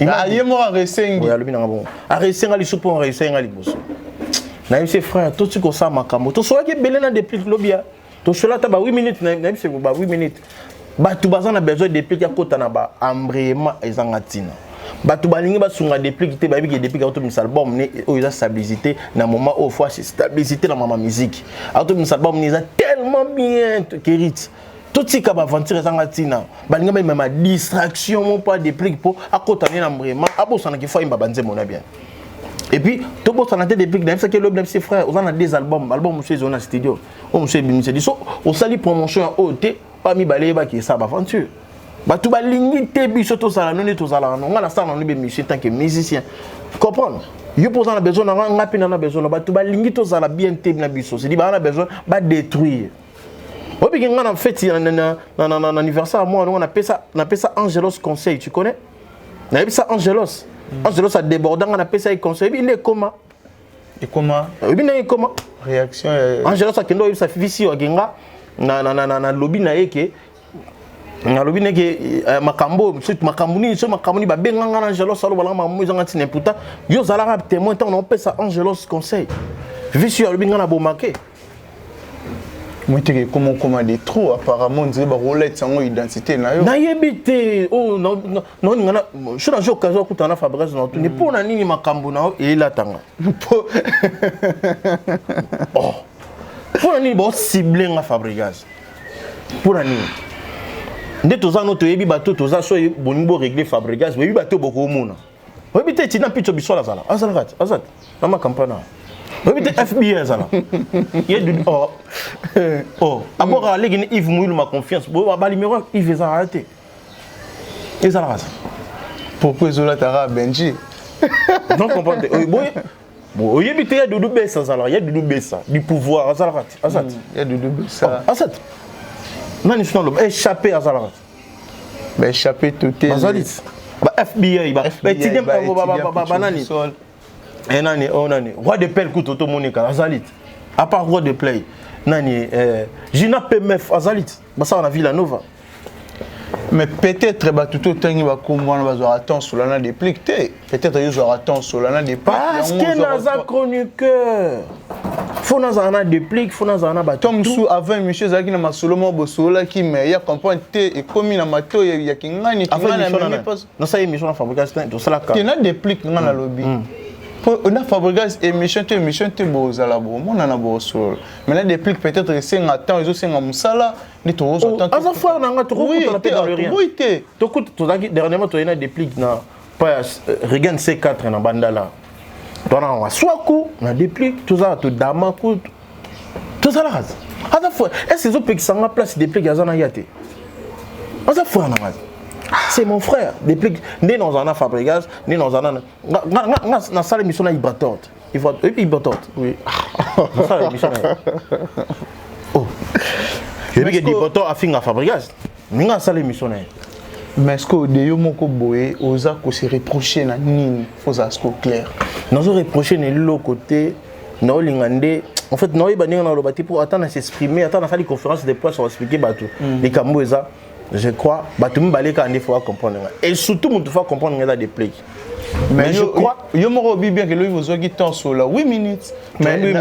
Aye mo enregistrer. Oui, alobi nga bon. Enregistrer nga lisusu pour enregistrer nga liboso. Na yé frère, tout ce qu'on sait makambo. To so ki belé na déplique lobia. To so là ta ba 8 minutes na c'est ba 8 minutes. Ba tu bazana besoin déplique ya kota na ba embrayement ezanga tina. Batu balingi basunga déplique te ba bi déplique auto mis album ne o eza stabilité na moment au fois c'est stabilité dans ma musique. Auto mis album ne eza tellement bien Kérit. Tout ce qui va aventure ezanga tina. Balinga même ma distraction mon pas déplique pour akota na embrayement abosana ki fa imba banze mona bien. Et puis, tout le monde a des pics, c'est que l'homme ses frères, on a des albums, monsieur Zona Studio, monsieur Bimise, on s'allie promotion au thé, pas mi balé, qui est ça, aventure. Bah, tout va limiter, bicho, tout ça, non, tout ça, on a ça, on est monsieur, tant que musicien. Comprendre? Yo pour ça, on a besoin, on a besoin, bah, tout va limiter, tout ça, bien, t'es bien, bicho. C'est dit, bah, on a besoin, bah, détruire. Oui, puis, on a fait un anniversaire, moi, on appelle ça Angelos Conseil, tu connais? On appelle ça Angelos. Angelos a débordé, on appelle ça un conseil. Il est comment? Et comment? Il est comment? Réaction. Angelos a kendo sa fille au Genga, na lobby na eke. Na lobby na ke makambo, makamuni ba benga na Angelos salo bala mamu zanga tine puta. Yo zala témoin tant on appelle ça Angelos conseil. Visi lobby na bomake. Moi tu comment des trous apparemment dire ba Rolex sans identité na yo. Na yebité oh non ngana je na jo kazo kutana Fabrice na tuni pour na nini makambo na e la tanga. Oh. Pour na nini bo cibler nga Fabrice. Pour la nuit. Nde toza no toyebi bato toza so bonimbo régler Fabregas, yebi bato boko mona. Yebi te tina picho biso la zala. Azalrat, azat. Mama campana. Yebi te FBI azala. Yedu oh, abora legi Yves Mouilou ma confiance. Bo ba numéro Yves za arrêté. Ezalrat. Pourquoi Zola Tara Benji? Non comprendre. Bon, yebi te ya Doudou Bessa azala, ya Doudou Bessa, du pouvoir azalrat. Azat. Ya Doudou Bessa. Azat. Non, ils sont échappé à Zalarat. Mais échappé tout est. Bazalit. FBI, banani. Et nani, oh nani. Roi de Pelle coûte automonica, Azalit. À part roi de play. Nani, Gina PMF, Azalit. Ça on a vu la Nova. Mais peut-être tout autant il va comprendre va attendre sur l'ana des pliques. Peut-être il va attendre sur l'ana des pliques. Parce que Naza chroniqueur. Faut nous en a des pliques, faut nous en a battu. Tom sous avant monsieur Zaki na masolomo bosola qui mais il y a comprendre et comme na mato il y a kingani non ça émission na fabrication de ça la il y a des pliques dans la lobby. On a fabrication émission te bozala bo mon na bosol. Mais là des pliques peut-être c'est un temps ils ont un musala ni to zo temps. Asa fois na nga to ko la paix dans le rien. Oui té. To ko to Zaki dernièrement to ina des pliques na pas regain C4 na bandala. Dona wa swaku na déplique tout ça tout dama tout ça la race à la fois est-ce que les gens place déplique azana yate à la fois c'est mon frère déplique né dans un Fabregas né dans un na salle mission na Ibatot il faut Ibatot oui ça mission oh je vais dire Ibatot a fini à Fabregas ninga salle mission na. Mais est-ce que de yomoko boé osa ko se reprocher na nini faut ça clair. Nous avons reproché de l'autre côté, nous avons en fait, nous avons bâti pour attendre à s'exprimer, attendre à faire des conférences de presse pour expliquer les Cambouéza. Je crois que tout le monde faut comprendre. Et surtout, il faut comprendre qu'il y a des plaques. Mais je crois que vous bien que vous avez temps sur la 8 minutes. Mais 8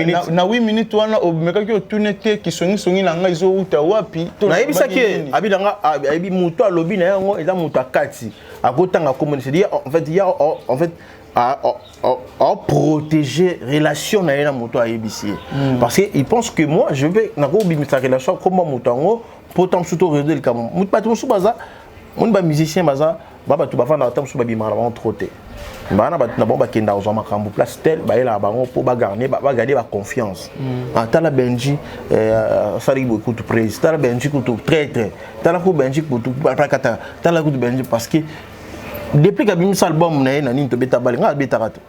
minutes, on a des gens qui sont dans les autres wapi. Na ebisa ke abidanga abi muto alobi na yango eza muto akati akotanga communauté en fait à protéger relation na yena muto ayebisi parce que il pense que moi je vais na ko bimisa relation comme mutango pourtant surtout résoudre le camon muto pas tout baza mon ba musicien baza baba tu bafana atam so babima na ba trotter bana ba na bomba kenda ozo makambo place tel ba ela bango po ba garder ba confiance atala Benji sari beaucoup de président tala Benji kutu traître tala ko Benji kutu pakata tala ko Benji parce que depuis que bimisa album na na nito beta bali nga beta rato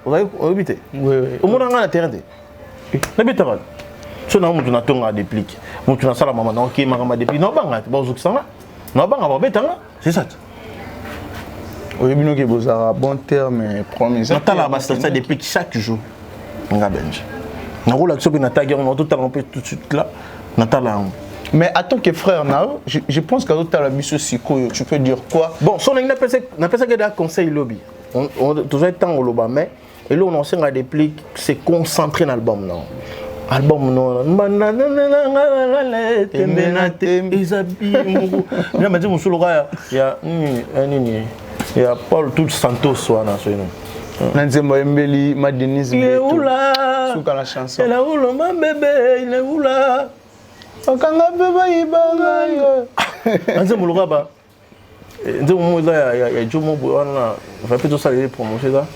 obite oui au monde nga na terrain na beta rato so na mutu na tonga déplique mutu na sala mama na ok makama depuis no banga ba zukisanga no banga ba beta nga c'est ça. Oui, bien que vous avez un bon terme, promis. On a la master depuis chaque jour. On a Benji. On a roulé sur une attaque, on a tout à tout de suite là. Mais en tant que frère, je pense qu'à l'autre, tu peux dire quoi? Bon, si on a appelé ça que des conseils lobby. On a toujours été en lobby, mais et là on enseigne à des plis, c'est concentré dans l'album non. Album non. Il y a Paul tout Santos wana so ino. Nanzembo Embeli ma Denise Beto. Suka la chanson. Il est où le ma bébé, il est où là? Okanga bébé ibanga yo. Nanzembo lugaba. Nzembo moza ya Jomo wana va plutôt saluer promotion ça.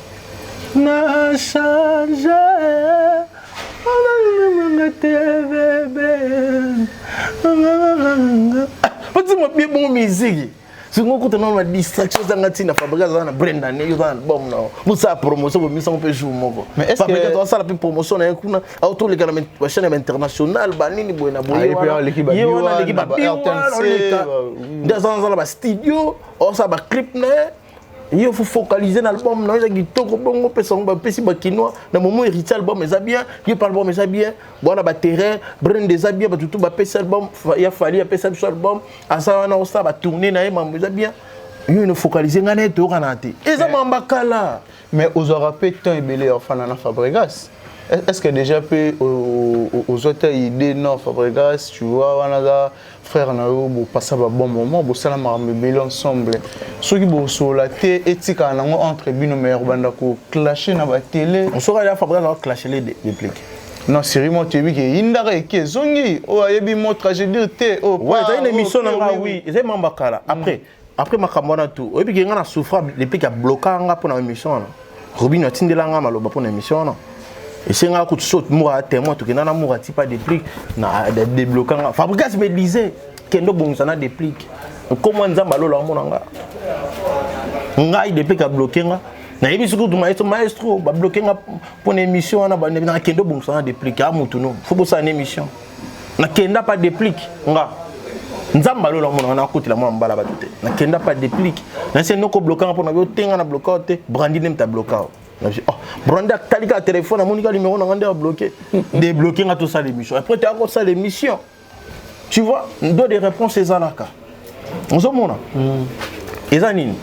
Na charge. On a bien bon musique. Si on compte dans la distraction dans Fabregas dans Brenda né dans album là pour ça promotion pour mission peut jouer mon mais est-ce que dans ça la promotion na kuna auto les gars chaîne internationale banini boina boina l'équipe dans la studio on ça ba clip né il faut focaliser dans l'album non j'ai kitoko bongo pesa ngba pesi ba kinois na moment héritier album mais ça bien il parle bon mais ça bien bon ba terrain Brenda des bien ba tout ba pesa album il a fallu pesa sur album asa na osa ba tourner na mais ça bien il faut focaliser ngana to kanate et ça mbakala mais aux européens temps ebelé enfin na Fabregas. Est-ce que déjà peut aux autres idées non Fabregas tu vois wanaga frère na yo bo passer ba bon moment bo sala marambe bel ensemble ceux qui bo solaté etika nango entre bino meilleur banda ko clasher na ba télé on sera là Fabregas va clasher les répliques Non, sérieusement, tu as vu qu'il y a une dare qui est zongi. Oh, il y a bien mon tragédie. Ouais, c'est une émission, oui. C'est mon bakala. Après, ma camarade tout. Et puis, il y a un souffrant depuis qu'il a bloqué pour l'émission. Robin a tindé la gamme pour l'émission. Et c'est un coup de saut, moi, témoin, tout que n'a pas de pas déplique, n'a débloqué. Fabrikas me disait qu'il y a bon ça n'a déplique. Comment nous avons là mon anga? Ngai déplique à bloquer nga. Na yebi suku du maestro ba bloquer nga pour l'émission na ba na kendo bon ça n'a déplique à mutuno. Faut que ça une émission. Na kenda pas déplique nga. Nzamba lo mon anga côté la mo mbala ba tout. Na kenda pas déplique. Na c'est no ko bloquer pour na yo tenga na bloquer brandi nem ta bloquer. Brandi a talika téléphone, Monica numéro n'a bloqué. Débloquer tout ça l'émission. Après tu as encore ça l'émission. Tu vois, on doit des réponses ces alaka. On se montre. Et ça nini.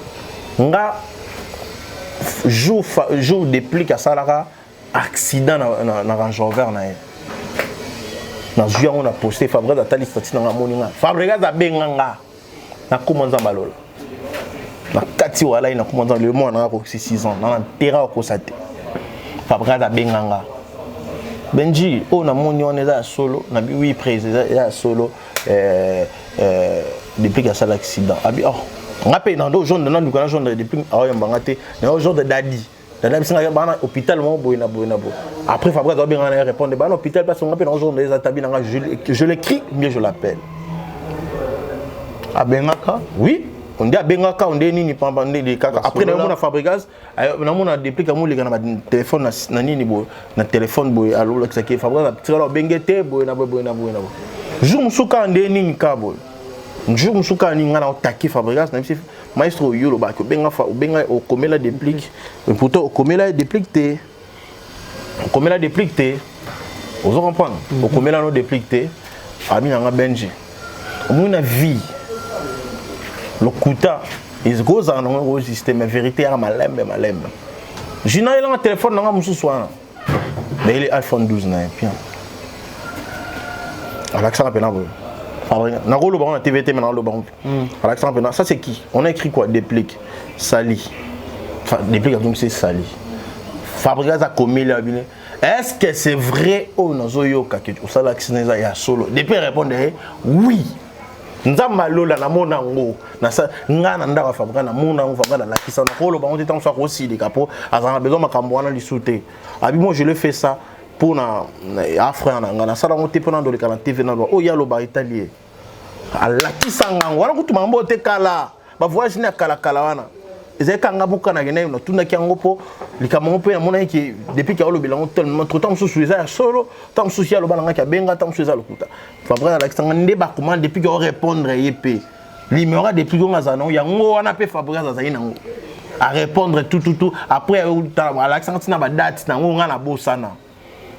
Nga jour déplique à salaka accident na Range Rover na ye. Na juin on a posté Fabrice a tali statut na moninga. Fabrice a benganga. Na commence à balola. Na kati wala ina commence le mois na ko 6 ans na terrain ko sate. Fabrice a benganga. Benji on a moni on est solo na bi oui président ya solo depuis qu'il y a l'accident. Abi oh on a payé dans d'autres gens dans nous quand gens depuis ayambangate dans gens de dadi. Dans bisinga bana hôpital mo boina. Après Fabrice doit bien répondre bana hôpital parce qu'on appelle dans gens des atabis je l'écris mieux je l'appelle. A bengaka? Oui. On dit à Bengaka, on dit ni pambandé des caca. Après, on a Fabrikas, on a dépliqué à mon téléphone, na téléphone boy, alors là que Fabrikas, tu vas bengete boy na. Jour musuka ndé ni kabol. Jour musuka ni ngana attaquer Fabrikas, même si maestro yolo ba ko benga o komela déplique. Mais pourtant o komela déplique té. O komela déplique té. Vous comprenez? O komela no déplique té. Ami nga Benji. Mon vie. Le kuta is goes on un système mais vérité à malembe. Je n'ai pas un téléphone dans mon soir. Mais il est iPhone 12 na bien. Alexandre Penabo. Na rolo ba on TVT maintenant le bon. Alexandre Penabo, ça c'est qui? On a écrit quoi? Déplique Sali. Enfin déplique donc c'est Sali. Fabrikas a commis la bine. Est-ce que c'est vrai ou non zoyoka que au sala accident ya solo? Depuis répondre oui. Nzamba lola na mona ngo na sa ngana ndaka Fabrikas na mona ngo Fabrikas la kisa na kolo ba on était en soit aussi des capo azana besoin makambo wana lisute abi moi je le fais ça pour na afra na ngana sala ngo te pona do le kana TV na o ya lo ba italien ala kisa ngango wana kutu mambo te kala ba voyage na kala wana ezeka ngabuka na gene no tuna kiango po likamo pe na mona ki depuis ka lo bilango tellement trop temps sous ça solo temps social lo balanga ka benga temps social lokuta Fabrikas Alexandre ndeba comment depuis que répondre yep numéro depuis qu'on azana yango wana pe Fabrikas azali nango à répondre tout après Alexandre tina ba date nango ngana bosana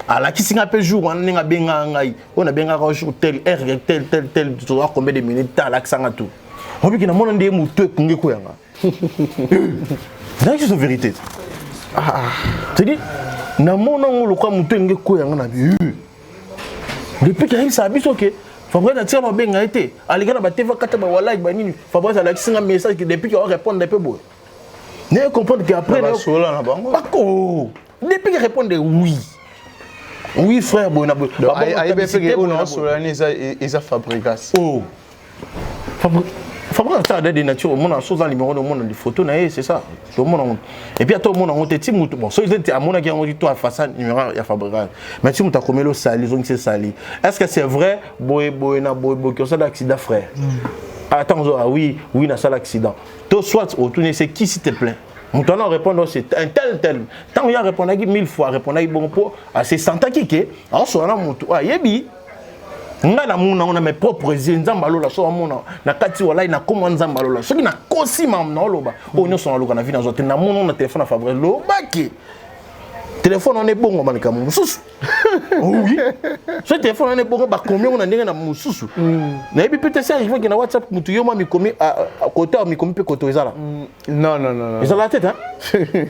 ala kisinga pe jour wana nga benga ngai on a benga ka jour tel heure tel tu vois combien de minutes Alexandre tout on veut que na mona ndé mutu kunge ko yanga c'est la vérité. Tu dis, na mona ngolo kwa mutu nge ko yanga na bi. Depuis qu'il ça biso que Fabrikas a tiré ma benga été. Aligana ba TV kata ba wala ba nini. Fabrikas a laissé un message que depuis qu'il répondre un peu beau. Ne comprendre qu'après na sola na bango. Bako. Depuis qu'il répond oui. Oui frère bona bo. Aïe be fait on a sola ni ça Fabrikas. Oh. Fabrikas a des nature au monde en chose dans numéro de monde des photos na c'est ça. Tout le monde. Et puis à tout le monde on te timu bon. So ils étaient à mon qui on dit toi face numéro il y a Fabrikas. Mais tu m'as commis le sali, ils ont c'est sali. Est-ce que c'est vrai boy que ça d'accident frère? Attends oui na ça l'accident. Toi soit autour c'est qui s'il te plaît? Maintenant répondre c'est un tel. Tant il a répondu 1000 fois répondre bon pour à c'est santa qui que en so na mutu yebi. Nga na muna on a mes propres nzamba lola so muna na kati wala na comment nzamba lola soki na kosi mam na loba o nyo so na loka na vie na zote na muna na téléphone na Fabrikas lobaki téléphone on est bon on manika mususu oui ce téléphone on est bon ba combien on a ndenge na mususu na ebi peut-être ça il faut que na WhatsApp mutu yo ma mi komi à côté mi komi pe koto ezala non ezala la tête hein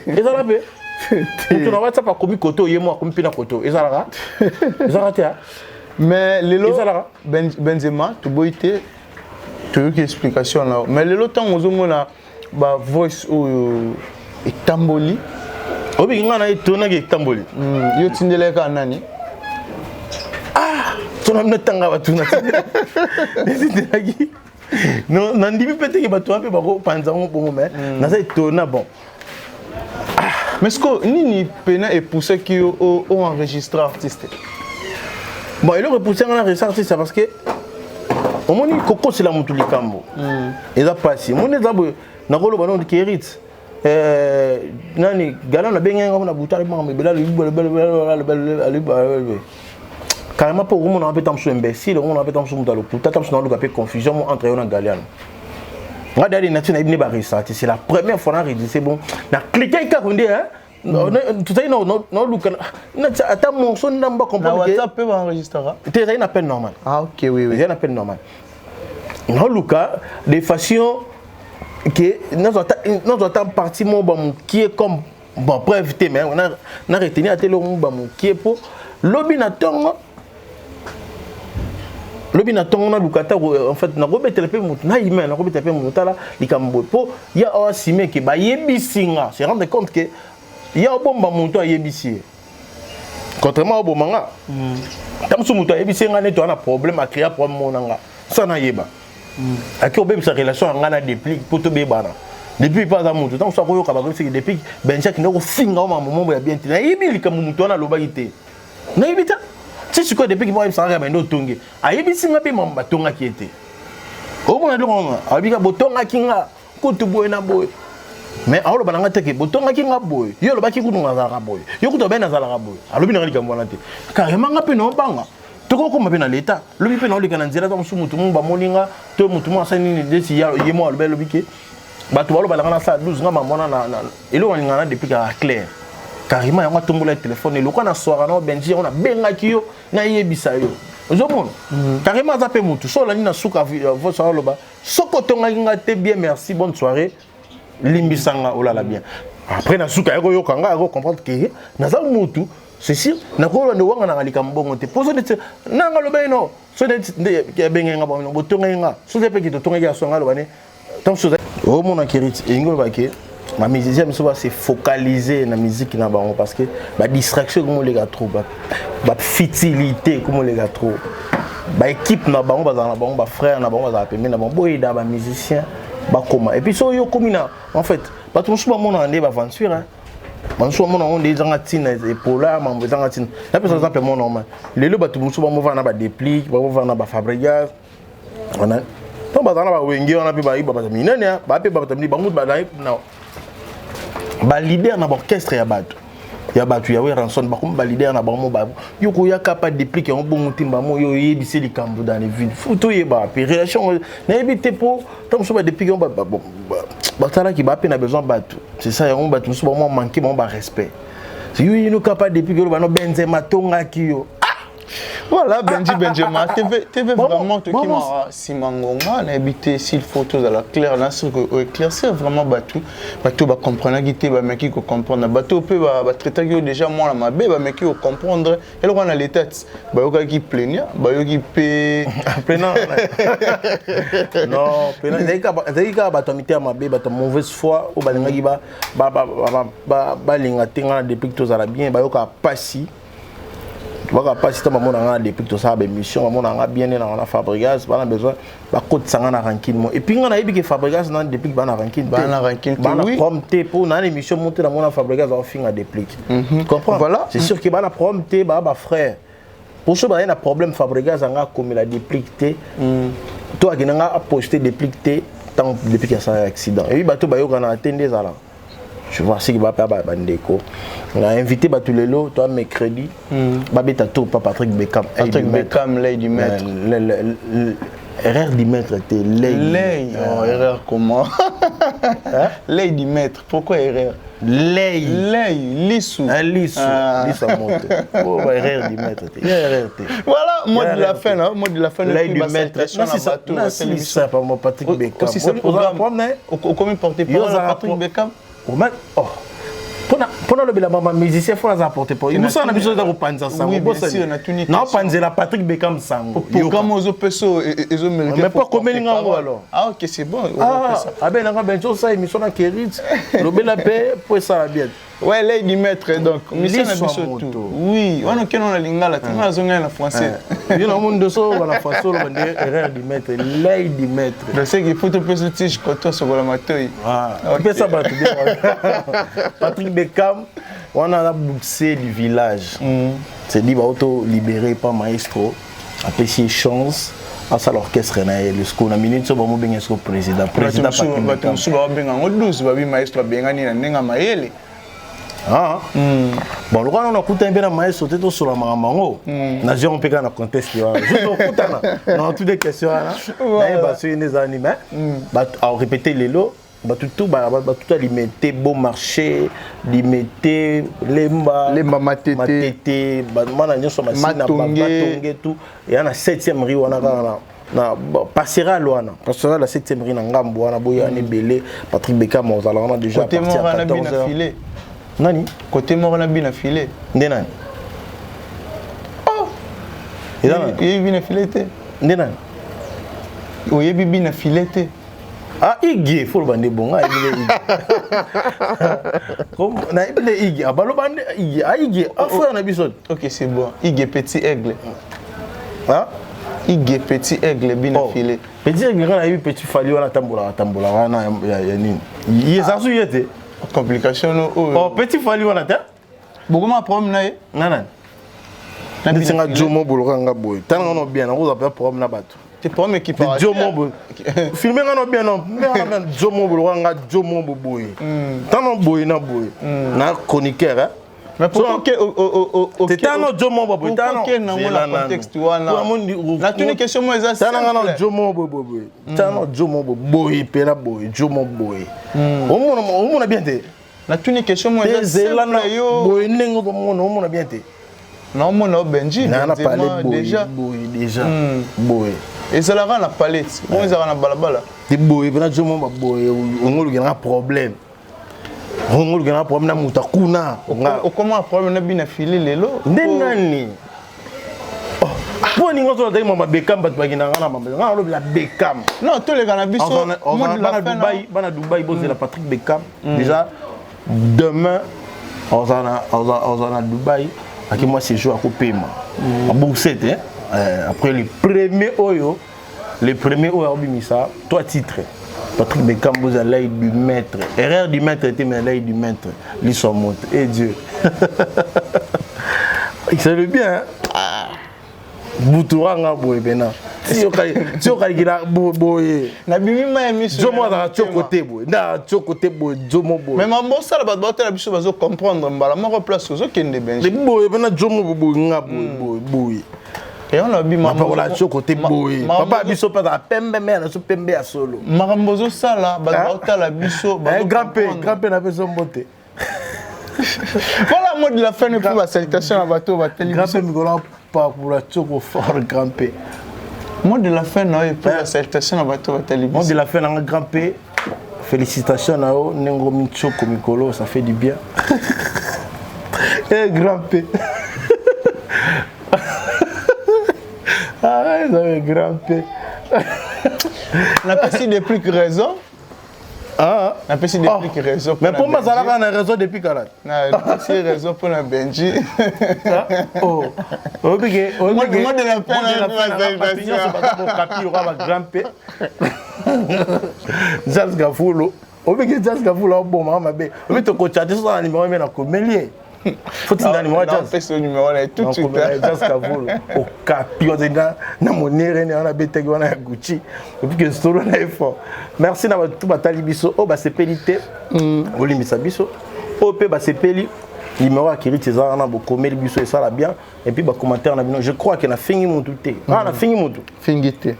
ezala pe mutu na WhatsApp a komi koto yemo a komi pe na koto ezala te hein. Mais lelo Benzema tu boite tu as une explication là mais lelo tant ozomona ba voice o etamboli obi ngana etona ke etamboli yo tindele ka nani ton ami tanga batuna non nandimi peut-être que bato un peu bako panzango bon mais na ça étonnant bon. Mais est-ce que nini pena et poussé qui ont enregistré artiste? Bon, il a repoussé un artiste parce que au moins Coco c'est la montuli cambo. Et ça passe. Mon ezabo na kolo banon de Kerit. Nani galan na benga ngam na butari ma me bela carrément pour mon appel tam imbécile, on appelle tam mutalo. Puta tam na lo confusion entre eux na galian. Moi d'aller natina ibne ba ressorti, c'est la première fois na redit c'est bon. Na cliquer ka konde hein. Tout ça non look na ata mon son namba comprendre. Na WhatsApp peut enregistrer. C'est un appel normal. Ah OK oui. C'est un appel normal. Non Luca de façon que nous attend partie mon qui est comme bon pour éviter mais on a retenu à télé mon qui est pour l'obinaton na lukata en fait na robete le pe mutu na email na robete pe mutu là likambo po ya o sime ke ba yebisinga se rendre compte que ya bomba mutu a yebisi contrairement au bomanga tam su mutu a yebisinga ne to na problème a créer problème monanga ça na yeba aki obebe sa relation nga na déplique pour to bebana depuis pas à mutu tant so ko yo ka ba ko se depuis benja ki ndoko finga o mamu ya bien tina yebi likambo mutu na loba ite na yebita. Si tu connais depuis que moi je me sens bien d'autongue, aïe si ma paix mon bâton à qui était. Au moins le moment, aïe bâton à qui nga, côté boy na boy. Mais alors le balanga teke bâton à qui nga boy, yo le baki kudu nga zara boy, yo kudu ben na zara boy. Alors bien ngali kamwana te. Carrément nga pe no banga. Toko ko mapena l'état. Le bi pe no likana nzela za musu mutu mba moninga, to mutu mo asani ni desi ya yemo albe le biki. Ba to balo balanga na sa 12 nga mamona na elo ngana depuis ka clair. Carrément yango tombola téléphone le kana soara na benji on a bengaki yo na yebisa yo ozomona carrément za pe mutu so la ni na suka vo so loba soko tonga nga te bien merci bonne soirée limbisanga olala bien après na suka yo kanga yo comprendre que na za mutu c'est sûr na ko ndo wanga na ngalika mbongo te poso de na ngalo beno so de ke benga ba botonga nga so de pe ki to tonga ya so ngalo bane tant so o mona Kerit ingolo ba ke ma musicien va se focaliser na musique na bango parce que ba distraction comme les gars trop ba futilité comme les gars trop ba équipe na bango ba na bango ba frère na bango ba pemé na bango boy da ba musicien ba koma et puis so yo komina en fait ba tout souvent mon andé ba aventure hein ba souvent mon on des zangatina et pola ma zangatina là par exemple mon normal les lo ba tout souvent mo va na ba déplique ba va na ba Fabregas on a to ba na ba wengi on a pe ba iba ba minene ba pe ba tamni ba mut ba na ba leader na orchestre ya batu ya we ranson ba comme ba leader na ba mo ba yo ko ya capable dépliquer on bon timba mo yo yebisi likambo dans les villes photo yeba pe relation na yebite po tant so ba dépliquer on ba tala ki ba pe na besoin batu c'est ça on batu so ba mo manquer ba respect si yo no capable dépliquer ba no Benzema tonga ki yo. Voilà, Benjamin, TV vraiment qui m'a Simangonga, on a habité s'il faut tout à la claire, là, sur éclaircir vraiment bateau va comprendre, guité, va mec qui comprendre, bateau peut va traiter déjà moi la mabé, va mec qui comprendre, et là on a les têtes, bah yo qui plaignent, bah yo qui paie, plaignant, non, plaignant, dès qu'il va t'amiter à mabé, bah ta mauvaise foi, ou bah l'ingi bah l'inga tenga depuis que tout ça bien, bah yo qui passi. Tu vois pas si tu as depuis tout ça émission on a bien dans la Fabregas on a besoin ba côte sanga na ranking et puis on a eu que Fabregas dans depuis ba na ranking oui prompté pour na émission monter dans mon Fabregas on finir déplique comprends voilà c'est sûr que ba na prompté ba frère pour ce ba y a problème Fabregas anga comme la dépliqué toi qui n'a posté dépliqué tant depuis qu'il y a un accident et puis ba to ba yo kana attendre ça là. Je vois ce qui va faire Bandeko. On a invité Batulelo, toi mercredi. Babeta tour pas Patrick Beckham. Patrick Beckham, l'œil du maître. Erreur du maître, c'était l'œil. Oh, erreur comment? L'œil du maître. Pourquoi erreur? L'œil. L'œil, lissou. Lissou. Lissou à monter. Oh, erreur du maître. Voilà, mot de la fin. Mot de la fin. L'œil du maître. Non, c'est ça, pas mon Patrick Beckham. Aussi, c'est programme. Comment porter parole Patrick Beckham? Oh, pendant le bilan, musicien faut apporter pour. Nous sommes habitués à repenser ça. Oui, bien sûr, on a tout niqué. Non, penser la Patrick Beckham sang. Pour aux autres personnes, ils ont mérité. Mais pas comme ils ont alors. Ah ok, c'est bon. Ah ben on a bien chose ça émission na Kerit. Le bel paix pour ça bien. Ouais, Lady Maître, donc. Mission na biso tout. Oui, on a qu'un lingala, tu m'as zonga en français. Il y a un monde de ça, on a fait ça, on a dit erreur du maître, Lady Maître. Je sais qu'il faut te faire ce tige quand sur la matouille. Ah, ok, ça va te dire. Patrick Beckham, on a bouxé du village. C'est dit, auto libéré par Maestro, apprécié chance. À ça l'orchestre le score na minute so ba mo benga so président Patrick so ba benga ngolus ba bi Maestro benga ni na nenga mayele. Ah. Bon, le roi on a coûté un bien Maestro te to sur la mamango. Na j'ai on peut na conteste là. Je on coûte na. Non, toutes les questions là. Na ba sur les animés. Ba à répéter les lots. Ba tout alimenter beau marché, limiter lemba matete ba mana nyoso masina batonge tout et na 7e rue wana na passera loana passera la 7e rue na ngambo wana boya ne belé Patrick Beckham ozala on a déjà parti à 14h. Nani côté mort na bien affilé ndenani oh il bien affilé té ndenani oye bibi na filete. Ah, Iggy, faut le bande bon, ah, Iggy. Comme, na Iggy, ah, balo bande Iggy, ah, Iggy, ah, frère, on a besoin. Ok, c'est bon. Iggy, petit aigle. Hein? Iggy, petit aigle, bien affilé. Petit aigle, on a eu petit fallu, on a tamboula, on a nini. Il est ça, il était. Complication, oh, petit fallu, on a ta. Beaucoup de problèmes, là. Non, non. N'a pas de jomo bouloranga boy. Tant qu'on a bien, on a pas de problème là-bas. C'est pas mais qui parle. Jomo filmer on bien non, mais on a Jomo bouloranga Jomo boy. Tant on boy na boy. Na chroniqueur hein. Mais pourquoi que c'est un Jomo boy. Tant on la contexte wana. La tunique question moi ça. Tant on Jomo boy. Tant on Jomo boy pena boy, Jomo boy. On a bien été. La tunique question moi ça. Boy nengo on a bien été. Non, mon Benji, déjà. Boy. Et ça la rend la palette. Comment ils ont la balabala? Des boy, ben je m'en boy. On a un problème. On a un problème na mutakuna. Comment un problème na bien filé les lots? Ndenani. Pour nous on doit mama Beckham bat bagina ngana mama. On la Beckham. Non, tous les cannabis sont bana Dubaï bosse la Patrick Beckham. Déjà demain on a Dubaï. Aki moi c'est jour à couper moi. À bourset après le premier oyo bimisa toi titre. Patrick Beckham vous a l'aide du maître. Erreur du maître était mais l'aide du maître. Ils sont montés et Dieu. Il savait bien. Boutouranga boy bena. Si on calcule boy. Na bimi ma émission. Jomo da côté boy. Na côté boy Jomo boy. Mais maman ça la batte la biso bazo comprendre mbala mo replace ozo kende benji. Le boy bena Jomo boy nga boy. Et on a bi maman papa la côté boy. Papa biso pas da pembe mais na so pembe ya solo. Marambozo ça là bazo la biso bazo. Grand-père na besoin beauté. Voilà mot de la fin pour la salutation à bateau va télévision. Grand-père pas pour la choco fort grand-père. Mot de la fin pour la salutation à bateau va télévision. Mot de la fin à grand-père. Félicitations à vous, Nengo Michoko Mikolo, ça fait du bien. Eh grand-père. Ah, ça fait grand-père. n'a pas si de plus que raison. Ah, n'a pas si de plus que raison. Mais pour moi, ça a une raison depuis 40. Non, c'est raison pour la Benji. Oh, moi de la grand-père. Jazz Gafulo. Jazz Gafulo, bon, maman, mais tu peux chatter sur un numéro, mais faut-il un numéro Jazz? Ce numéro là tout de suite. Jazz Gafulo. Au capi, on est dans mon nez, on a bété, on a Gucci. Depuis que ce là est fort. Merci d'avoir tout battu biso. Oh, bah c'est pélité. Olimisa biso. Oh, bah c'est péli. Numéro à Kiri César, on a beaucoup de biso et ça là bien. Et puis, bah commentaire, je crois qu'il a fini mon tout. On a fini mon tout. Fingité.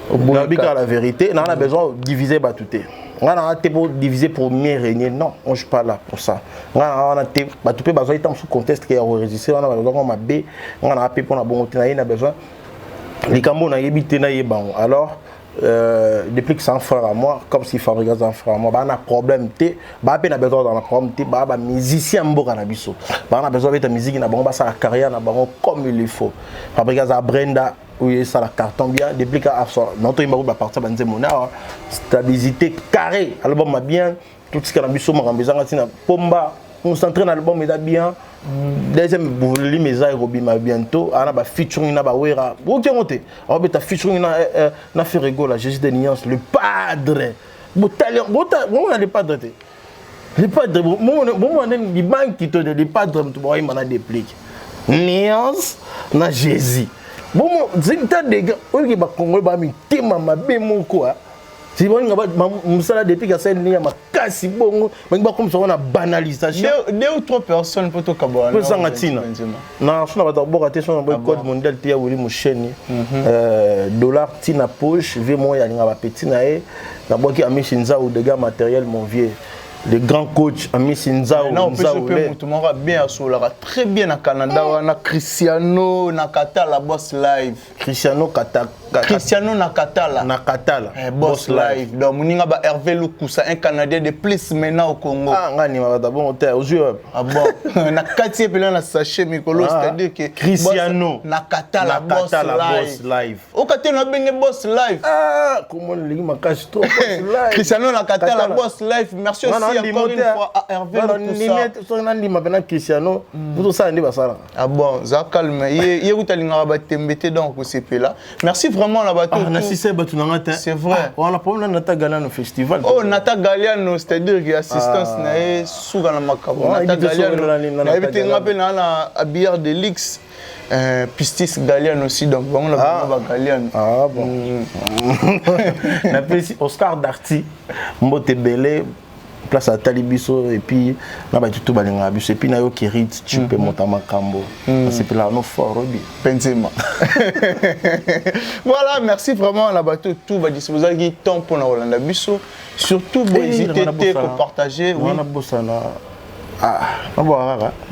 On a bien la vérité, on a besoin de diviser Batouté. On a pour diviser pour mieux régner. Non, on ne suis pas là pour ça. On a Batouté besoin de sous contexte qui a enregistré. On a besoin de B. On a appelé pour la bonne on a besoin. Les cambons ont évité na yébang. Alors depuis que c'est un frère à moi, comme si fabrique un frère à moi, on a problème té. Bah on a besoin d'un problème té. Bah musicien mboka na biso. Bah on a besoin de musique na bango, ça carrière na bango comme il faut. Fabrique un Brenda. Oui, ça la carton bien. Depuis que notre numéro va partir dans stabilité carré. Album m'a bien. Tout ce qu'on a besoin, on a besoin de pomba. concentré dans l'album est bien. Deuxième volume est bientôt. On a ba featuring na ba wera. Bon qui monté. On va ta featuring na Ferrego la Jésus de Nuance le padre. Bon talent, bon on a le padre. Le padre bon on a des banques qui te le padre tu vois il m'en a déplique. Nuance na Jésus. Bon zinta des gars, on va Congo ba mi tema mabe moko. Si vous avez un depuis que ça est makasi bongo, mais comme ça on a banalisation. 2 ou 3 personnes pour tout Kabouana. Pour ça ngatina. Non, je n'ai pas d'abord raté sur le code mondial tia wuli musheni. Dollar tina poche, ve moi ya nga petit nae, na boki ami shinza ou dégâts matériels mon vieux. Le grand coach Ami Sinzao. Non, on peut bien sur la très bien à Canada. On a Cristiano Nakata la Boss Live. Cristiano Nakatala. Nakatala. Boss Live. Donc, on a Hervé Lukusa, un Canadien de plus maintenant au Congo. Ah, on a bon hôtel aux yeux. Ah bon. On a 4 pelans à sachet Mikolo, c'est-à-dire que Cristiano Nakatala Boss Live. Au côté, on a bien Boss Live. Ah, comment le m'a caché trop. Cristiano Nakatala Boss Live. Merci aussi. Encore une fois à Hervé Lukusa. Cristiano, tout ça on ça. Ah bon, ça calme. Il où tu as donc c'est là. Merci vraiment la bateau. C'est vrai. On a pas Nata Galiano festival. Oh Nata Galiano, c'est-à-dire qu'il y a assistance na sous dans la macabo. Nata Galiano. Na habité ngapena na habillard de Lix. Pistis Galiano aussi donc on a Galiano. Ah bon. Na pesi Oscar Darty, Mbote Belé. Place à Talibiso et puis là bah tout balinga biso et puis na yo Kirit tu peux monter makambo c'est là no fort Robi Benzema. Voilà, merci vraiment la bateau tout va disposer qui temps pour na Rolanda biso surtout bon hésiter pour partager oui on a bossana ah bon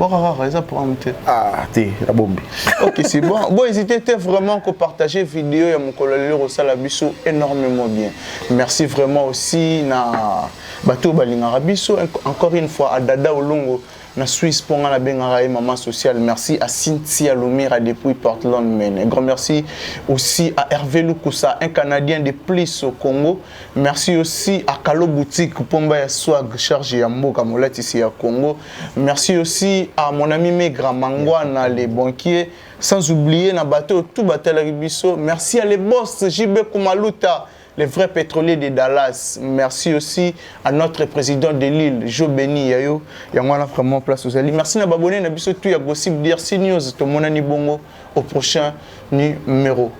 rara ça pour monter ah t'es la bombe. OK, c'est bon. Bon hésitez vraiment que partager vidéo ya mon collègue Rosala biso énormément bien. Merci vraiment aussi na bateau balingara biso encore une fois à Dada Olongo na Suisse pour la bengara et maman sociale. Merci à Cynthia Lomira depuis Portland, Maine. Un grand merci aussi à Hervé Lukusa, un Canadien de plus au Congo. Merci aussi à Kalo Boutique Pomba ya Swag chargé à Mboka Molet ici à Congo. Merci aussi à mon ami Megra Mangwana les banquiers. Sans oublier na bateau tout bateau biso. Merci à les boss JB Kumaluta, les vrais pétroliers de Dallas. Merci aussi à notre président de l'île, Joe Beni Yayo. Il y a vraiment place aux alliés. Merci à Babone, à Bissot, à Gossip DRC News, tout le monde bongo au prochain numéro.